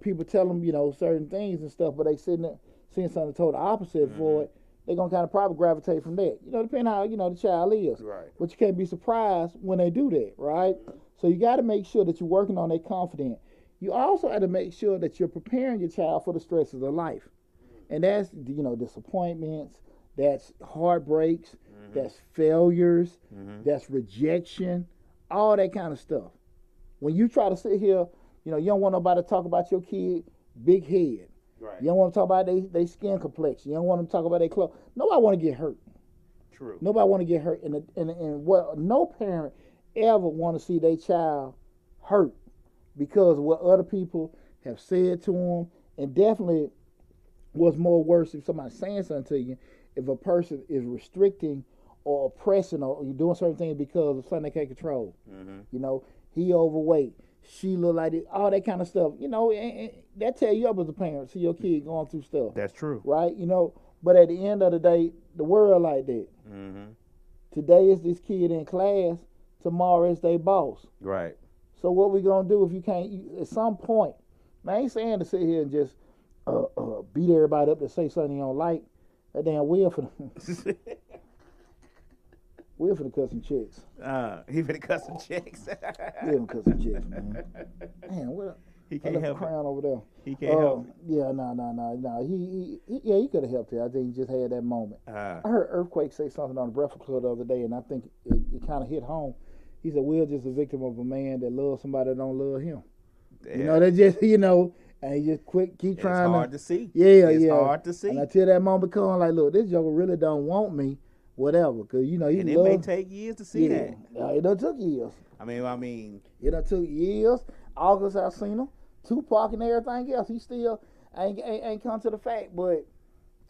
people tell them, certain things and stuff, but they sitting there seeing something total opposite for it. They're going to kind of probably gravitate from that. Depending how, the child is. Right. But you can't be surprised when they do that, right? So you got to make sure that you're working on their confidence. You also have to make sure that you're preparing your child for the stresses of life. And that's, disappointments, that's heartbreaks, that's failures, that's rejection, all that kind of stuff. When you try to sit here, you don't want nobody to talk about your kid, big head. Right. You don't want to talk about they skin complexion. You don't want them to talk about their clothes. Nobody want to get hurt. True. Nobody want to get hurt. And what no parent ever want to see their child hurt because of what other people have said to them. And definitely what's more worse if somebody's saying something to you, if a person is restricting or oppressing or you're doing certain things because of something they can't control. Mm-hmm. You know, he overweight. She look like it, all that kind of stuff. You know, and that tell you up as a parent, see your kid going through stuff. That's true. Right? You know, but at the end of the day, the world like that. Mm-hmm. Today is this kid in class, tomorrow is their boss. Right. So what we gonna do if you can't, at some point, man, I ain't saying to sit here and just beat everybody up to say something you don't like. That damn Will for Will for the cut some checks. He finna cut some checks. Will cut some checks, man. Man, what? He can't help crown over there. He can't help it. Yeah, no. He could have helped it. I think he just had that moment. I heard Earthquake say something on the Breakfast Club the other day, and I think it kind of hit home. He said, "Will just a victim of a man that loves somebody that don't love him." Yeah. You know, that just and he just keep trying. It's hard to see. Yeah, it's hard to see. And until that moment comes, like, look, this joker really don't want me, whatever, because he and it may take years to see that. It done took years. I mean, it done took years. August, I seen him. Tupac and everything else. He still ain't come to the fact, but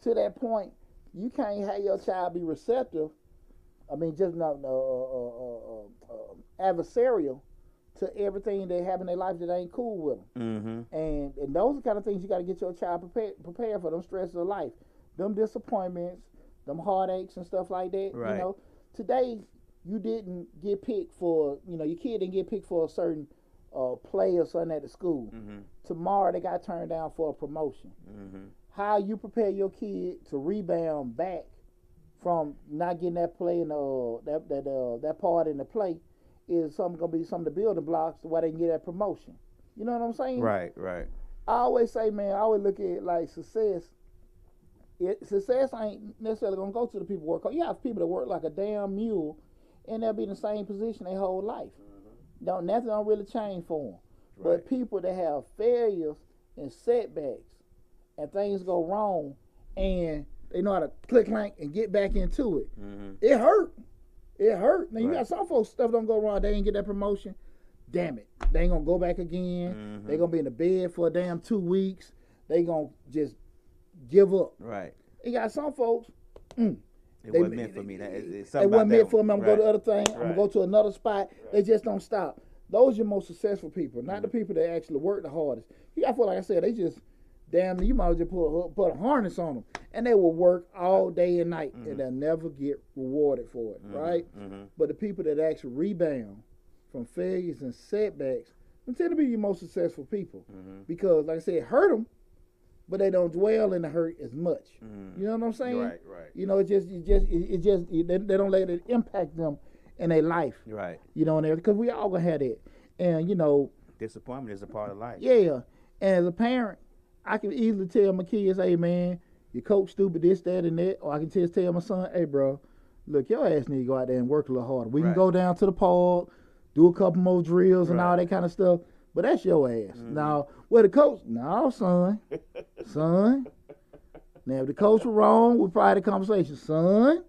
to that point, you can't have your child be receptive. I mean, just not adversarial to everything that happen in their life that ain't cool with them. Mm-hmm. And those are the kind of things you got to get your child prepared for, them stresses of life, them disappointments, them heartaches and stuff like that. Right. You know, today you didn't get picked for, your kid didn't get picked for a certain play or something at the school. Mm-hmm. Tomorrow they got turned down for a promotion. Mm-hmm. How you prepare your kid to rebound back from not getting that play in that part in the play is gonna be some of the building blocks to why they can get that promotion. You know what I'm saying? Right. I always say, man, I always look at it like success. Success ain't necessarily gonna go to the people who work hard. You have people that work like a damn mule and they'll be in the same position their whole life. Nothing don't really change for them. Right. But people that have failures and setbacks and things go wrong and they know how to click clank and get back into it. Mm-hmm. It hurt. Now you got some folks, stuff don't go wrong, they ain't get that promotion. Damn it. They ain't gonna go back again. Mm-hmm. They gonna be in the bed for a damn 2 weeks. They gonna just give up. Right. You got some folks, it wasn't meant for me. It wasn't meant for me. I'm gonna go to the other thing. Right. I'm gonna go to another spot. Right. They just don't stop. Those are your most successful people, not the people that actually work the hardest. You got folks, like I said, they just you might as well just put a harness on them, and they will work all day and night, and they'll never get rewarded for it, right? Mm-hmm. But the people that actually rebound from failures and setbacks, they tend to be your most successful people, because, like I said, it hurt them, but they don't dwell in the hurt as much. You know what I'm saying? Right. You know, they don't let it impact them in their life. Right. You know, because we all gonna have that, and disappointment is a part of life. Yeah, and as a parent, I can easily tell my kids, hey man, your coach stupid, this, that, and that. Or I can just tell my son, hey bro, look, your ass need to go out there and work a little harder. We can go down to the park, do a couple more drills and all that kind of stuff. But that's your ass. Now, the coach? No, son. Now, if the coach was wrong, we probably had a conversation. Son,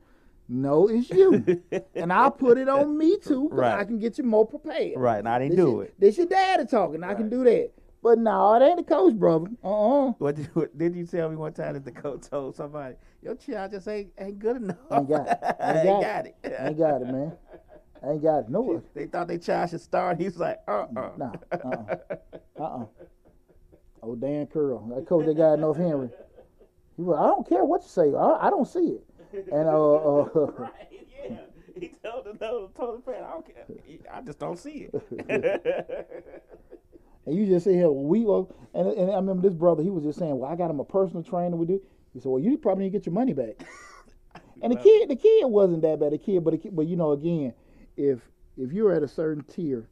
no, it's you. And I'll put it on me too, because I can get you more prepared. Right, and I didn't do it. This your daddy talking. I can do that. But no, it ain't the coach, brother. What did you tell me one time that the coach told somebody, your child just ain't good enough? Ain't got it. Ain't got it, man. Ain't got it. No. They thought their child should start. He's like, Oh, Dan Curl. That coach that got North Henry. He was, I don't care what you say. I don't see it. And right, yeah. He told the parent, I don't care. I just don't see it. And you just sit here, and I remember this brother, he was just saying, well, I got him a personal trainer. We do. He said, well, you probably need to get your money back. And the kid wasn't that bad. But again, if you're at a certain tier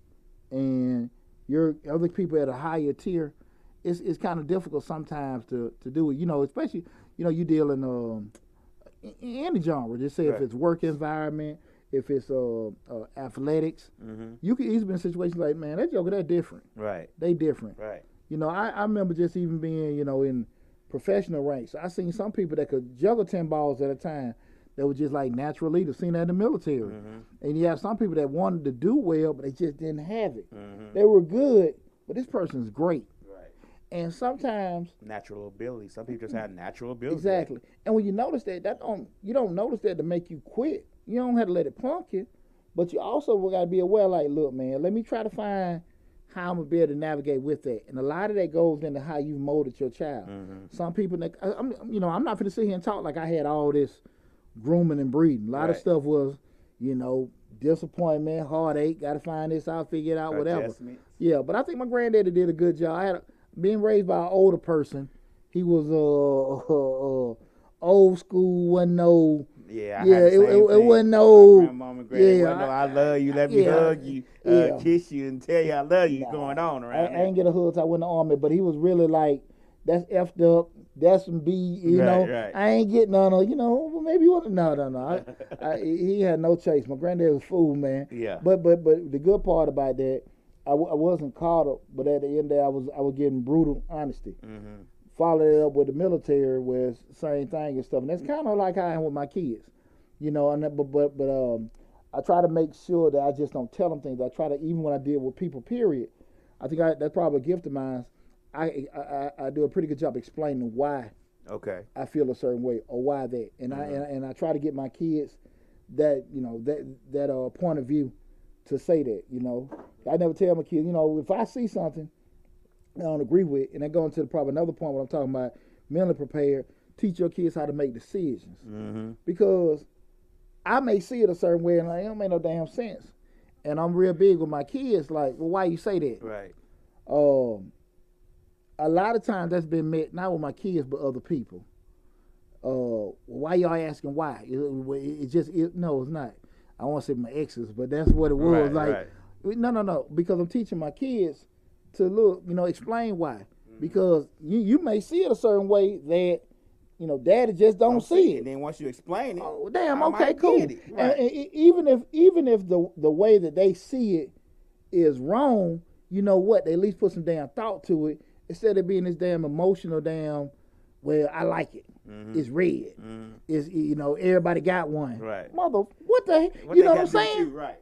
and you're other people at a higher tier, it's kind of difficult sometimes to do it. Especially you deal in any genre. Just say if it's work environment, if it's athletics, you could easily be in situations like, man, that joker, they're different. Right. They different. Right. I remember just even being, in professional ranks. I seen some people that could juggle 10 balls at a time that were just like natural leaders. Seen that in the military. And you have some people that wanted to do well, but they just didn't have it. They were good, but this person's great. And sometimes natural ability. Some people just have natural ability. Exactly. And when you notice that, you don't notice that to make you quit. You don't have to let it punk you, but you also got to be aware. Like, look, man, let me try to find how I'm gonna be able to navigate with that. And a lot of that goes into how you molded your child. Some people, I'm not going to sit here and talk like I had all this grooming and breeding. A lot of stuff was, disappointment, heartache. Got to find this out, figure it out, whatever. Yeah, but I think my granddaddy did a good job. Being raised by an older person, he was old school, wasn't no. It wasn't no. Grandmama, Granny, wasn't no. I love you. Let me hug you, kiss you, and tell you I love you. Going on around. I ain't get a hug till I went in the army, but he was really like, that's effed up. That's some B. You know, right. I ain't getting none of. Maybe you want to. No. He had no chase. My granddad was a fool, man. Yeah. But the good part about that. I wasn't caught up, but at the end of the day, I was getting brutal honesty. Followed it up with the military, where it's the same thing and stuff. And that's kind of like how I am with my kids, And I try to make sure that I just don't tell them things. I try to, even when I deal with people, period. I think that's probably a gift of mine. I do a pretty good job explaining why. Okay. I feel a certain way or why that, and I try to get my kids that that point of view. To say that, I never tell my kids, if I see something I don't agree with, and then going to probably another point what I'm talking about, mentally prepared, teach your kids how to make decisions. Because I may see it a certain way and it don't make no damn sense. And I'm real big with my kids, like, well, why you say that? Right. A lot of times that's been met, not with my kids, but other people. Why y'all asking why? No, it's not. I want to say my exes, but that's what it was. No, because I'm teaching my kids to look, explain why. Because you may see it a certain way that, daddy just don't see it. And then once you explain it, oh damn, okay, cool. Right. And even if the way that they see it is wrong, you know what? They at least put some damn thought to it instead of being this damn emotional well, I like it. It's red. It's everybody got one. Right. Mother, what the heck? You know what I'm saying? Right.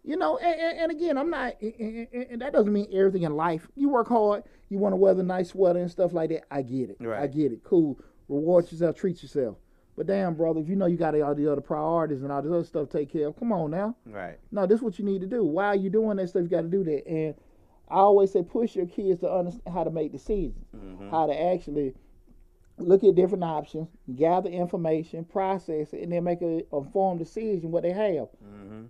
And again, I'm not, and that doesn't mean everything in life. You work hard. You want to wear the nice sweater and stuff like that. I get it. Right. I get it. Cool. Reward yourself. Treat yourself. But damn, brother, if you know you got all the other priorities and all this other stuff to take care of, come on now. Right. No, this is what you need to do. While you doing that stuff, you got to do that. And I always say push your kids to understand how to make decisions, how to actually look at different options, gather information, process it, and then make an informed decision what they have.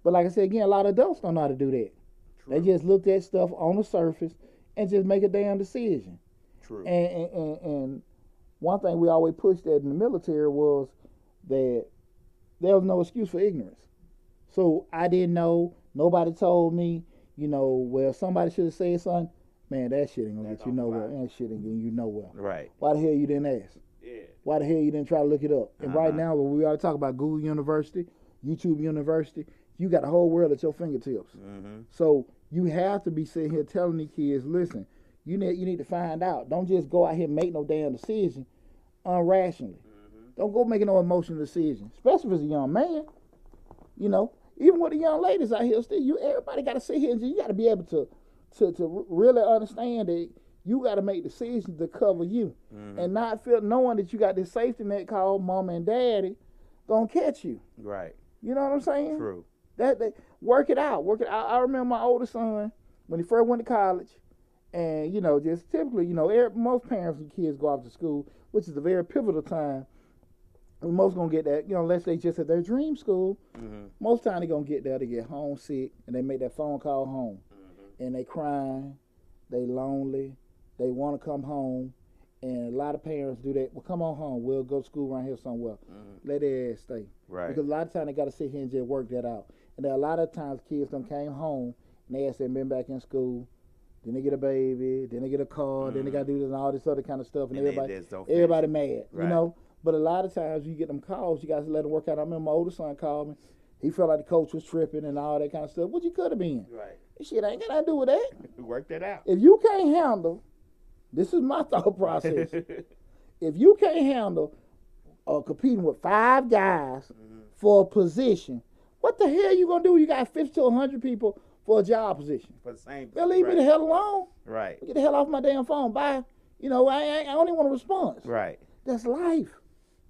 But like I said, again, a lot of adults don't know how to do that. True. They just look at stuff on the surface and just make a damn decision. True. And one thing we always pushed at in the military was that there was no excuse for ignorance. So I didn't know, nobody told me, well, somebody should have said something. Man, that shit ain't gonna let you know well. That shit ain't getting you nowhere. Right. Why the hell you didn't ask? Yeah. Why the hell you didn't try to look it up? And right now, when we already talk about Google University, YouTube University, you got the whole world at your fingertips. So you have to be sitting here telling the kids, listen, you need to find out. Don't just go out here and make no damn decision irrationally. Don't go making no emotional decision, especially if it's a young man. Even with the young ladies out here, still, everybody got to sit here and you got to be able to really understand that you got to make decisions to cover you and not knowing that you got this safety net called mama and daddy gonna catch you. Right. You know what I'm saying? True. That work it out. I remember my oldest son when he first went to college, and just typically, most parents and kids go off to school, which is a very pivotal time. Most gonna get that, unless they just at their dream school. Most time they gonna get there, they get homesick, and they make that phone call home, and they crying, they lonely, they want to come home, and a lot of parents do that. Well, come on home. We'll go to school around here somewhere. Let their ass stay. Right. Because a lot of times they got to sit here and just work that out. And then a lot of times kids done came home and they asked them been back in school. Then they get a baby. Then they get a car. Then they got to do this and all this other kind of stuff. And everybody mad, right. But a lot of times you get them calls, you got to let them work out. I remember my oldest son called me. He felt like the coach was tripping and all that kind of stuff, which he could have been. Right. Shit ain't got nothing to do with that. Work that out. If you can't handle, this is my thought process. if you can't handle competing with 5 guys for a position, what the hell you gonna do? You got 50 to 100 people for a job position. For the same. They'll leave me the hell alone. Right. Get the hell off my damn phone. Bye. You know, I don't even want a response. Right. That's life.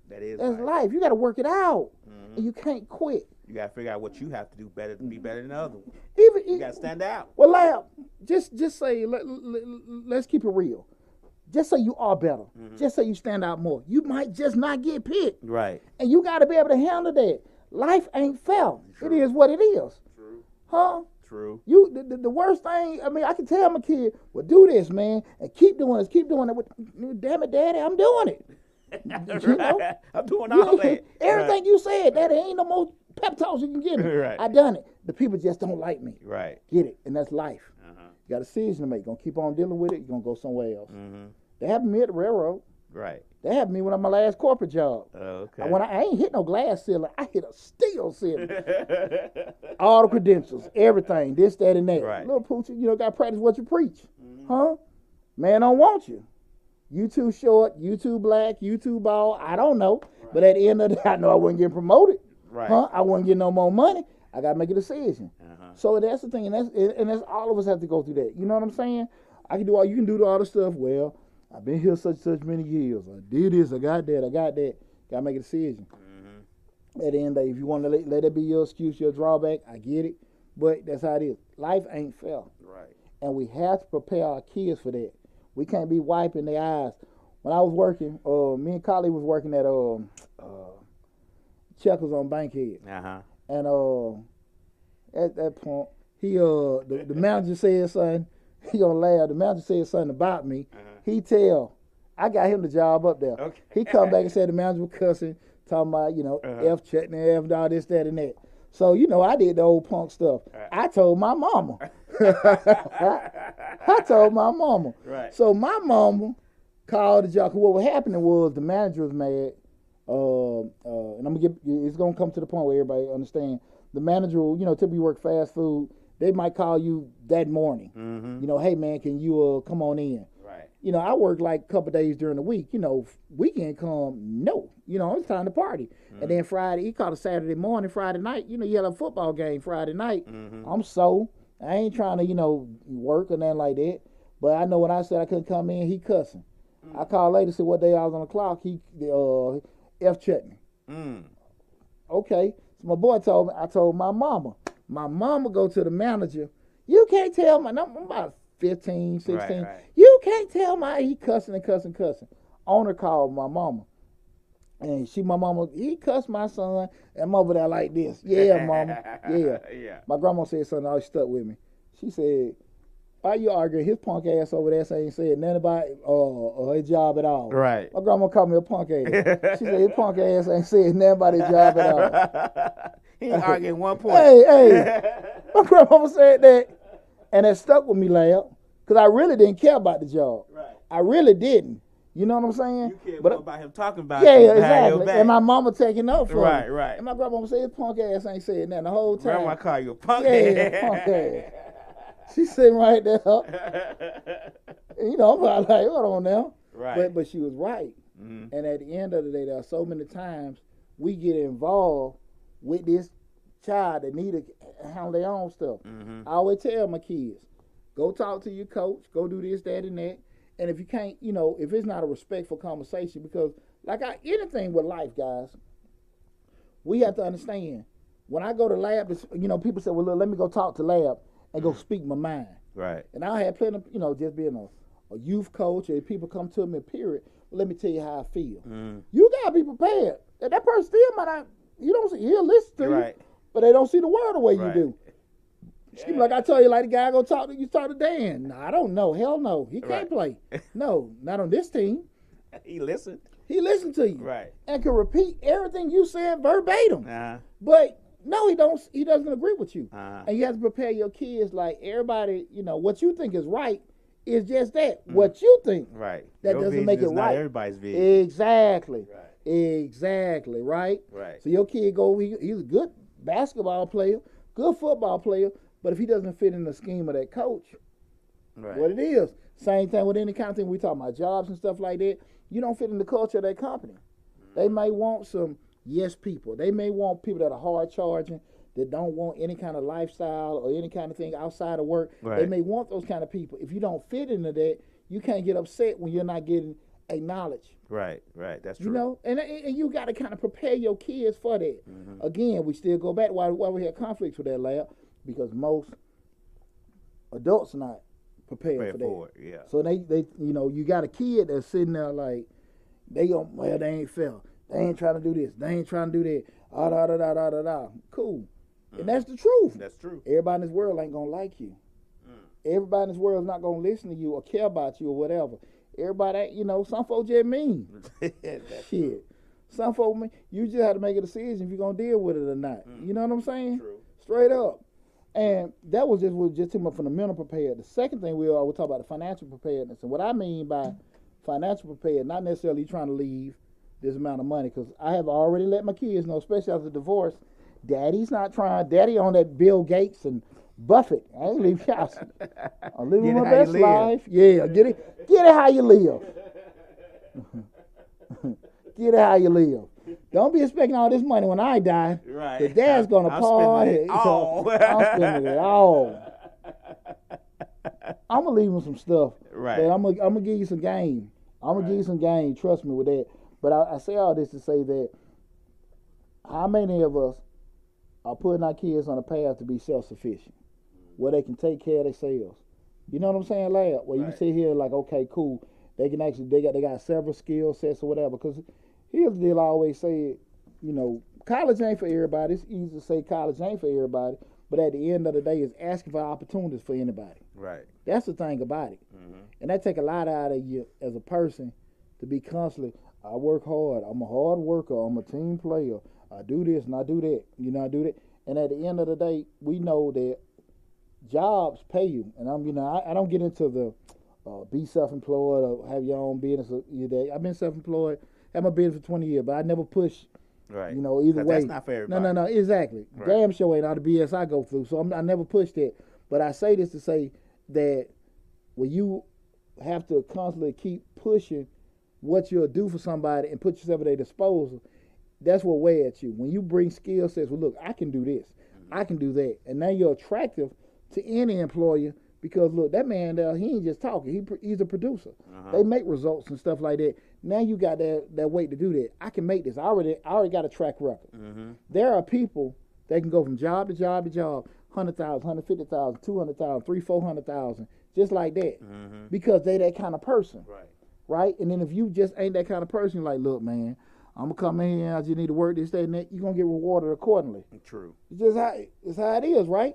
That's life. You got to work it out, and you can't quit. You got to figure out what you have to do better to be better than the other one. You got to stand out. Well, Lab, just say let's keep it real. Just say you are better. Just say you stand out more. You might just not get picked. Right. And you got to be able to handle that. Life ain't fair. True. It is what it is. True. Huh? True. The worst thing, I mean, I can tell my kid, well, do this, man, and keep doing this, keep doing it. Damn it, Daddy, I'm doing it. You know? I'm doing all that. Everything you said, Daddy, ain't no more pep talks you can give me. Right. I done it. The people just don't like me. Right. Get it, and that's life. Uh-huh. You got a decision to make. Gonna keep on dealing with it. You're gonna go somewhere else. That happened to me at the railroad. Right. That happened to me when I my last corporate job. Okay. When I ain't hit no glass ceiling, I hit a steel ceiling. All the credentials, everything, this, that, and that. Right. Little poochie, you know, got to practice what you preach. Huh? Man don't want you. You too short, you too black, you too bald. I don't know. Right. But at the end of the day, I know I wasn't getting promoted. Right. Huh? I wasn't getting no more money. I got to make a decision. So that's the thing, and that's all of us have to go through that. You know what I'm saying? You can do all the stuff. Well, I've been here such many years. I did this, I got that. Got to make a decision. At the end of the day, if you want to let it be your excuse, your drawback, I get it. But that's how it is. Life ain't fair. Right. And we have to prepare our kids for that. We can't be wiping their eyes. When I was working, me and Collie was working at Checkers on Bankhead. And at that point, the manager said something. He gonna laugh. The manager said something about me. He I got him the job up there. Okay. He come back and said the manager was cussing, talking about, F Chutney, F and all this, that, and that. So, I did the old punk stuff. I told my mama. I told my mama. Right. So my mama called the job. What was happening was the manager was mad. And it's gonna come to the point where everybody understand. The manager will, typically work fast food. They might call you that morning. Hey man, can you come on in? Right. I work like a couple days during the week. Weekend come, no. It's time to party. And then Friday, he called a Saturday morning, Friday night. You had a football game Friday night. I ain't trying to, work or nothing like that. But I know when I said I couldn't come in, he cussing. I called later, said what day I was on the clock. He F Chutney. Okay. So my boy told me, I told my mama. My mama go to the manager. You can't tell I'm about 15, 16. Right. You can't tell he cussing and cussing. Owner called my mama. And my mama, he cussed my son, and I'm over there like this. Yeah, mama. Yeah. Yeah. My grandma said something that always stuck with me. She said, why you arguing? His punk ass over there ain't said nothing about his job at all. Right. My grandma called me a punk ass. She said his punk ass ain't said nothing about his job at all. He ain't arguing 1 point. Hey. My grandma said that, and it stuck with me, Lab, because I really didn't care about the job. Right. I really didn't. You know what I'm saying? You cared more about him talking about you. Yeah, exactly. And my mama taking up for me. Right. And my grandma said his punk ass ain't said nothing the whole time. Grandma call you a punk ass. Yeah, punk ass. She's sitting right there. And, I'm like, hold on now. Right. But she was right. And at the end of the day, there are so many times we get involved with this child that need to handle their own stuff. I always tell my kids, go talk to your coach, go do this, that, and that. And if you can't, if it's not a respectful conversation, because anything with life, guys, we have to understand. When I go to lab, people say, well, look, let me go talk to lab and go speak my mind. Right. And I had plenty of, just being a youth coach, and people come to me, period. Well, let me tell you how I feel. You got to be prepared. That person still might not, he'll listen to you, but they don't see the world the way you do. She be like, I tell you, like the guy go talk to Dan. No, I don't know. Hell no. He can't play. No, not on this team. He listened. He listened to you. Right. And can repeat everything you said verbatim. But no, he doesn't agree with you. And you have to prepare your kids like everybody, what you think is right is just that. What you think. Right. That your doesn't make it not right. Everybody's vision. Exactly. Right. Exactly. Right. So your kid he's a good basketball player, good football player. But if he doesn't fit in the scheme of that coach, what it is, Same thing with any kind of thing. We talk about jobs and stuff like that. You don't fit in the culture of that company. They may want some yes people. They may want people that are hard charging, that don't want any kind of lifestyle or any kind of thing outside of work. Right. They may want those kind of people. If you don't fit into that, you can't get upset when you're not getting acknowledged. Right. That's true. You know, and you got to kind of prepare your kids for that. Again, we still go back why we have conflicts with that, lab, because most adults are not prepared for that. Yeah. So they you know, you got a kid that's sitting there like they ain't fair. They ain't trying to do this. They ain't trying to do that. Cool. And that's the truth. That's true. Everybody in this world ain't gonna like you. Everybody in this world is not gonna listen to you or care about you or whatever. Everybody, you know, some folks just mean. Shit. Some folks mean. You just have to make a decision if you're gonna deal with it or not. You know what I'm saying? True. Straight up. And that was just too much from the mental prepared. The second thing we'll talk about the financial preparedness. And what I mean by financial prepared, not necessarily trying to leave this amount of money, because I have already let my kids know, especially after divorce, Daddy's not trying. Daddy on that Bill Gates and Buffett. I ain't leaving the house. I'm living my best life. Yeah, get it how you live. Get it how you live. Don't be expecting all this money when I die. Right. The dad's gonna party. I'm spending it all. I'm gonna leave him some stuff. Right. But I'm gonna give you some game. I'm gonna give you some game. Trust me with that. But I say all this to say that how many of us are putting our kids on a path to be self-sufficient, where they can take care of themselves? You know what I'm saying, lad? Where you can sit here like, okay, cool. They can actually they got several skill sets or whatever. Because here's the deal. I always say, you know, college ain't for everybody. It's easy to say college ain't for everybody, but at the end of the day, it's asking for opportunities for anybody. Right. That's the thing about it. And that take a lot out of you as a person to be constantly, I work hard. I'm a hard worker. I'm a team player. I do this and I do that. You know, I do that. And at the end of the day, we know that jobs pay you. And I don't get into the be self-employed or have your own business. I've been self-employed, had my business for 20 years, but I never push. Right. You know, either way. That's not for everybody. No, exactly. Right. Damn sure ain't all the BS I go through. So I never pushed that. But I say this to say that when you have to constantly keep pushing what you'll do for somebody and put yourself at their disposal, that's what weighs at you. When you bring skill sets, well, look, I can do this, I can do that, and now you're attractive to any employer because, look, that man there, he ain't just talking. He's a producer. They make results and stuff like that. Now you got that weight to do that. I can make this. I already got a track record. There are people that can go from job to job to job, 100,000, 150,000, 200,000, 300,000, 400,000, just like that, because they that kind of person. Right? And then if you just ain't that kind of person, like, look, man, I'm going to come in here, I just need to work this, that, and that, you're going to get rewarded accordingly. True. It's how it is, right?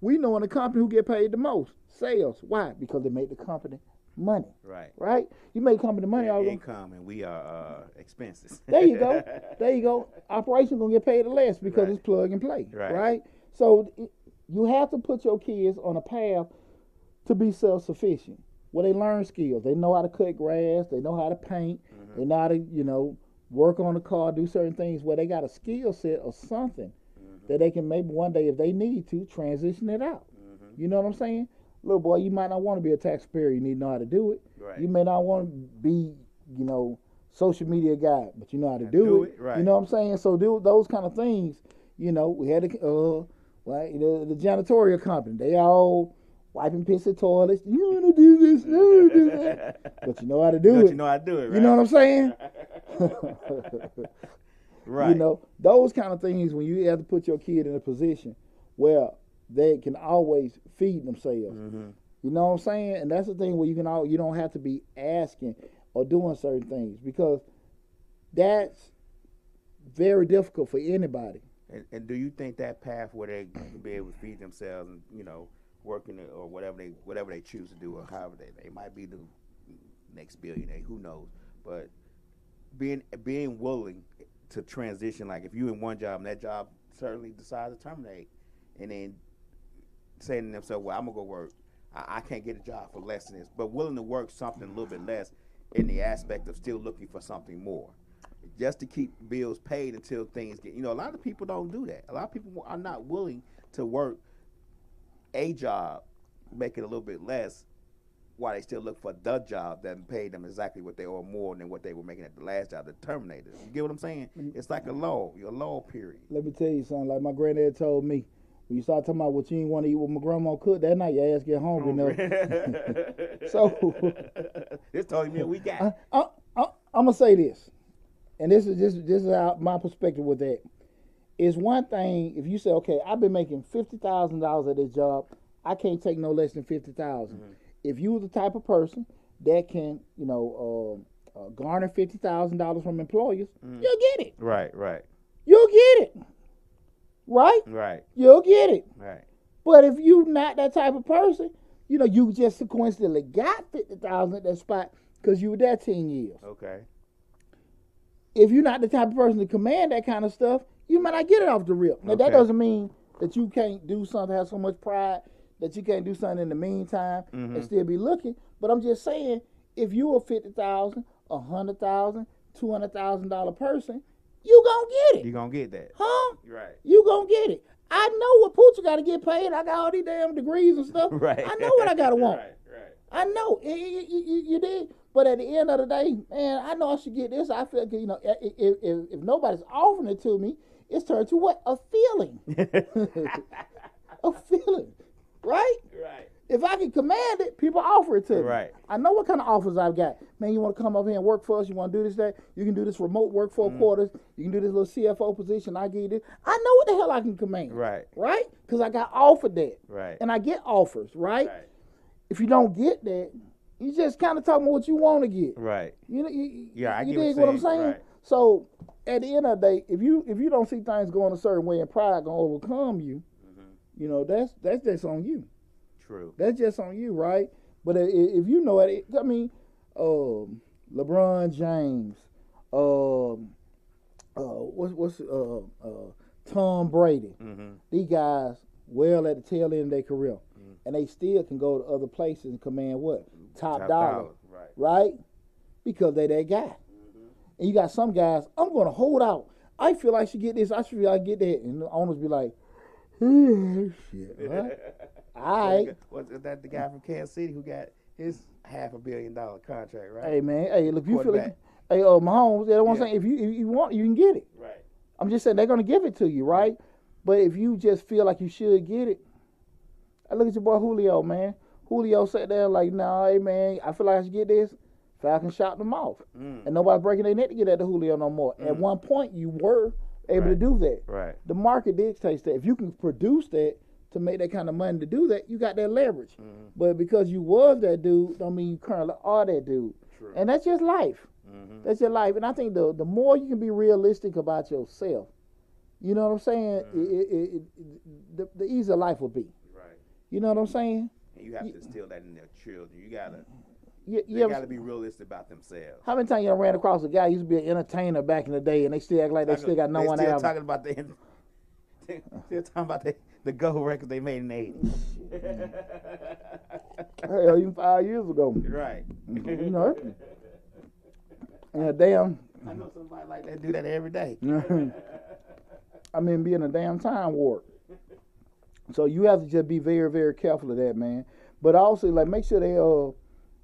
We know in the company who get paid the most, sales. Why? Because they make the company money. Right? You make company money. All income, and we are expenses. There you go. Operation going to get paid the less because it's plug and play. Right? So you have to put your kids on a path to be self-sufficient. Where they learn skills. They know how to cut grass. They know how to paint. They know how to, work on the car, do certain things where they got a skill set or something that they can maybe one day, if they need to, transition it out. You know what I'm saying? Little boy, you might not want to be a taxpayer. You need to know how to do it. You may not want to be, social media guy, but you know how to do it. You know what I'm saying? So do those kind of things. We had the janitorial company. They all wiping pissy toilets. You want to do this, you want to do that. But you know how to do it. You know how to do it, right? You know what I'm saying? Right. Those kind of things when you have to put your kid in a position where they can always feed themselves. You know what I'm saying? And that's the thing where you don't have to be asking or doing certain things because that's very difficult for anybody. And do you think that path where they can be able to feed themselves and, working or whatever they choose to do or however they might be the next billionaire, who knows? But being willing to transition, like if you're in one job and that job certainly decides to terminate, and then saying to themselves, well, I'm gonna go work. I can't get a job for less than this, but willing to work something a little bit less in the aspect of still looking for something more, just to keep bills paid until things get. A lot of people don't do that. A lot of people are not willing to work a job, make it a little bit less, while they still look for the job that paid them exactly what they or more than what they were making at the last job, the terminators. You get what I'm saying? It's like a lull period. Let me tell you something. Like my granddad told me, when you start talking about what you ain't want to eat, what my grandma cooked that night, your ass get hungry now. So this told me a week out. I'm gonna say this, and this is my perspective with that. It's one thing if you say, okay, I've been making $50,000 at this job, I can't take no less than $50,000. If you were the type of person that can, garner $50,000 from employers, you'll get it. Right. You'll get it. Right? You'll get it. Right. But if you not that type of person, you just coincidentally got $50,000 at that spot because you were there 10 years. Okay. If you're not the type of person to command that kind of stuff, you might not get it off the rip. Now, that doesn't mean that you can't do something, have so much pride, that you can't do something in the meantime and still be looking. But I'm just saying, if you're a $50,000, $100,000, $200,000 person, you gonna get it. You gonna get that. Huh? Right. You gonna get it. I know what Poochie got to get paid. I got all these damn degrees and stuff. Right. I know what I got to want. Right. I know. You did. But at the end of the day, man, I know I should get this. I feel, if nobody's offering it to me, it's turned to what? A feeling. A feeling. Right? Right. If I can command it, people offer it to me. Right. I know what kind of offers I've got. Man, you want to come up here and work for us? You want to do this, that? You can do this remote work 4 quarters. You can do this little CFO position. I give you this. I know what the hell I can command. Right. Right? Because I got offered that. Right. And I get offers, right? If you don't get that, you just kind of talking about what you want to get. Right. You I get dig what I'm saying? Right. So at the end of the day, if you don't see things going a certain way and pride gonna overcome you, that's just on you. True. That's just on you, right? But if you know it, I mean, LeBron James, Tom Brady, these guys well at the tail end of their career, and they still can go to other places and command what? Top dollar. Right? Because they that guy. And you got some guys, I'm going to hold out. I feel I should get this. I feel I get that. And the owners be like, shit, right? All right. Was that the guy from Kansas City who got his $500 million contract, right? Hey, man. Hey, look, you feel like, hey, Mahomes, that's what I'm saying. If you want, you can get it. Right. I'm just saying they're going to give it to you, right? But if you just feel like you should get it, I look at your boy Julio, man. Julio sat there like, nah, hey, man, I feel like I should get this. Falcons shot them off. And nobody's breaking their neck to get at the Julio no more. At one point, you were able to do that. Right. The market dictates that. If you can produce that to make that kind of money to do that, you got that leverage. But because you was that dude, don't mean you currently are that dude. True. And that's just life. That's your life. And I think the more you can be realistic about yourself, you know what I'm saying, the easier life will be. Right. You know what I'm saying? And you have to instill that in their children. You got to. They got to be realistic about themselves. How many times you ran across a guy who used to be an entertainer back in the day, and they still act like they still got no one album? Talking about still talking about the gold record they made in the 80s. Hell, even 5 years ago. Right. You know. And damn. I know somebody like that do that every day. I mean, be in a damn time warp. So you have to just be very, very careful of that, man. But also, like, make sure they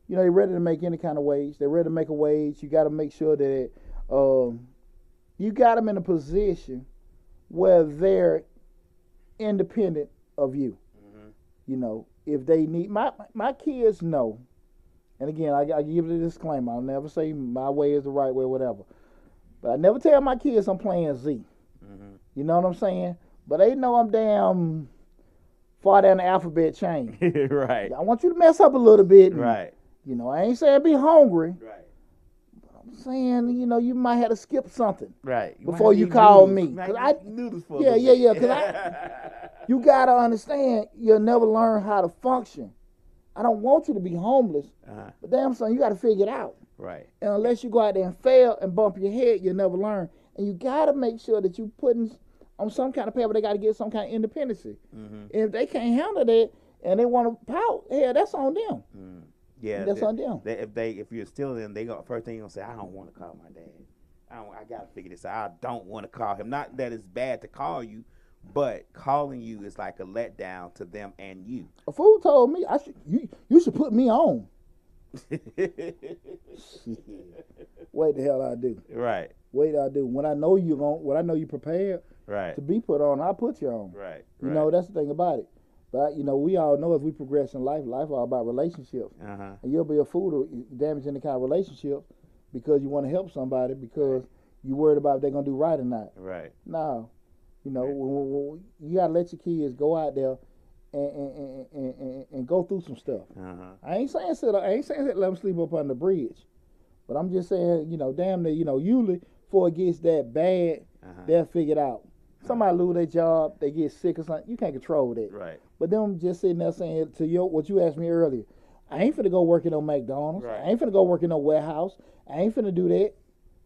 they're ready to make any kind of wage. They're ready to make a wage. You got to make sure that you got them in a position where they're independent of you. You know, if they need my kids know, and again, I give it a disclaimer. I'll never say my way is the right way, whatever. But I never tell my kids I'm playing Z. You know what I'm saying? But they know I'm damn far down the alphabet chain. Right. I want you to mess up a little bit. Right. You know, I ain't saying be hungry. Right. But I'm saying, you might have to skip something. Right. Before you call me. Cause You got to understand, you'll never learn how to function. I don't want you to be homeless. But damn son, you got to figure it out. Right. And unless you go out there and fail and bump your head, you'll never learn. And you got to make sure that you putting on some kind of paper, they got to get some kind of independency. And if they can't handle that and they want to pout, hell, that's on them. Yeah, that's on them. If you're still in, first thing you're gonna say, I don't want to call my dad. I gotta figure this out. I don't want to call him. Not that it's bad to call you, but calling you is like a letdown to them and you. A fool told me you should put me on. Wait the hell I do. Right. Wait I do. When I know you prepared Right. to be put on, I put you on. Right. You know, that's the thing about it. But we all know as we progress in life all about relationships. Uh-huh. And you'll be a fool to damage any kind of relationship because you want to help somebody because you're worried about if they're gonna do right or not. Right. No. When you gotta let your kids go out there and go through some stuff. Uh-huh. I ain't saying let them sleep up on the bridge, but I'm just saying, damn near, usually before it gets that bad, they'll figure it out. Somebody lose their job, they get sick or something. You can't control that. Right. But them just sitting there saying what you asked me earlier, I ain't finna go work in no McDonald's. Right. I ain't finna go work in no warehouse. I ain't finna do that.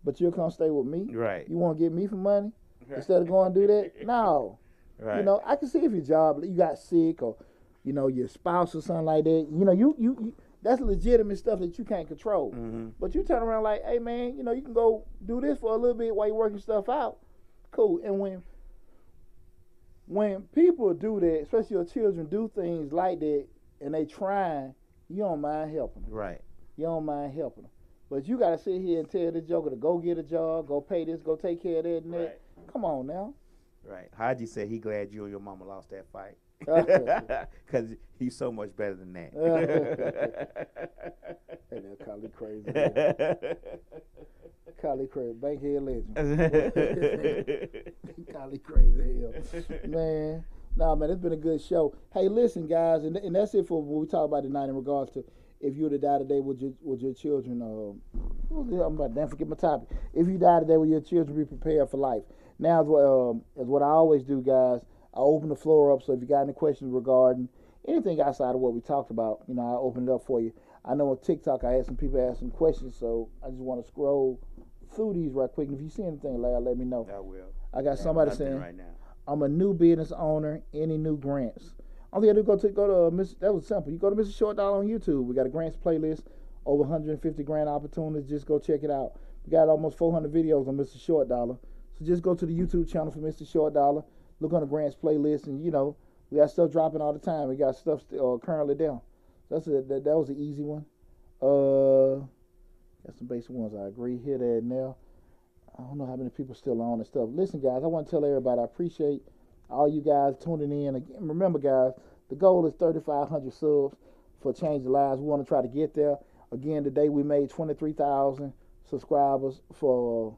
But you'll come stay with me. Right. You want to get me for money instead of going to do that? No. Right. I can see if your job, you got sick or, your spouse or something like that. You that's legitimate stuff that you can't control. Mm-hmm. But you turn around like, hey, man, you can go do this for a little bit while you're working stuff out. Cool. And when people do that, especially your children do things like that and they trying, you don't mind helping them. Right. You don't mind helping them. But you got to sit here and tell the joker to go get a job, go pay this, go take care of that and that. Right. Come on now. Right. Haji said he glad you and your mama lost that fight. Because he's so much better than that. Hey, that Collie crazy. Collie crazy. Bankhead legend. Collie crazy hell. Man. Nah, man, it's been a good show. Hey, listen, guys, and that's it for what we talk about tonight in regards to if you were to die today, would your children, I'm about to forget my topic. If you die today, will your children be prepared for life? Now, as what I always do, guys, I open the floor up, so if you got any questions regarding anything outside of what we talked about, I open it up for you. I know on TikTok I had some people ask some questions, so I just want to scroll through these right quick. And if you see anything, let me know. I will. I got somebody saying, right now. I'm a new business owner. Any new grants? All you got to do go to that was simple. You go to Mr. Short Dollar on YouTube. We got a grants playlist, over 150 grant opportunities. Just go check it out. We got almost 400 videos on Mr. Short Dollar. So just go to the YouTube channel for Mr. Short Dollar. Look on the grants playlist, and we got stuff dropping all the time. We got stuff currently down. That was an easy one. Got some basic ones. I agree. Here, there, and there. I don't know how many people still on and stuff. Listen, guys, I want to tell everybody I appreciate all you guys tuning in. Again, remember, guys, the goal is 3,500 subs for Change the Lives. We want to try to get there. Again, today we made 23,000 subscribers for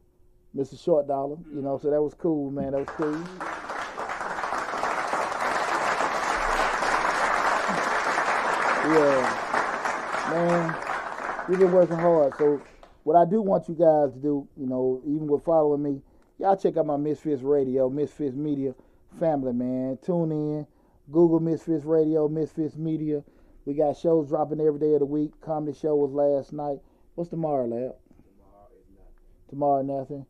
Mr. Short Dollar. So that was cool, man. That was cool. Yeah, man, we've been working hard. So what I do want you guys to do, even with following me, y'all check out my Misfits Radio, Misfits Media family, man. Tune in, Google Misfits Radio, Misfits Media. We got shows dropping every day of the week. Comedy show was last night. What's tomorrow, Lab? Tomorrow is nothing. Tomorrow, nothing.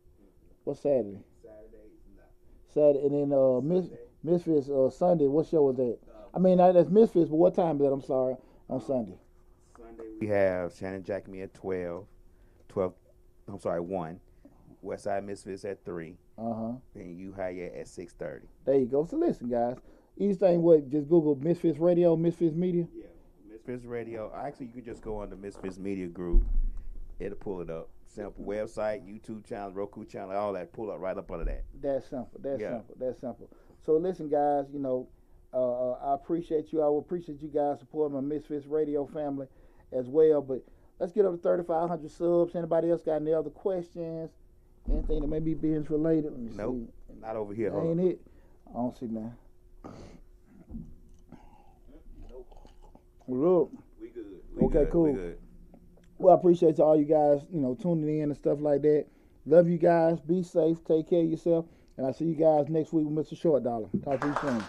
What's Saturday? Saturday is nothing. Saturday, and then Misfits Sunday. What show was that? I mean, that's Misfits, but what time is that? I'm sorry, on Sunday. Sunday we have Shannon Jack Me at 1. Westside Misfits at 3. And you hire at 6:30. There you go. So listen, guys. Each thing, just Google Misfits Radio, Misfits Media. Yeah, Misfits Radio. Actually, you can just go on the Misfits Media group. It'll pull it up. Simple website, YouTube channel, Roku channel, all that. Pull up right up under that. That's simple. That's simple. So listen, guys. I appreciate you. I will appreciate you guys supporting my Misfits Radio family as well. But let's get up to 3,500 subs. Anybody else got any other questions? Anything that may be business related? Let me Nope, see. not over here. Ain't it? I don't see nothing. Nope. Look. We good. Okay, cool. We good. Well, I appreciate all you guys, tuning in and stuff like that. Love you guys. Be safe. Take care of yourself. And I'll see you guys next week with Mr. Short Dollar. Talk to you soon.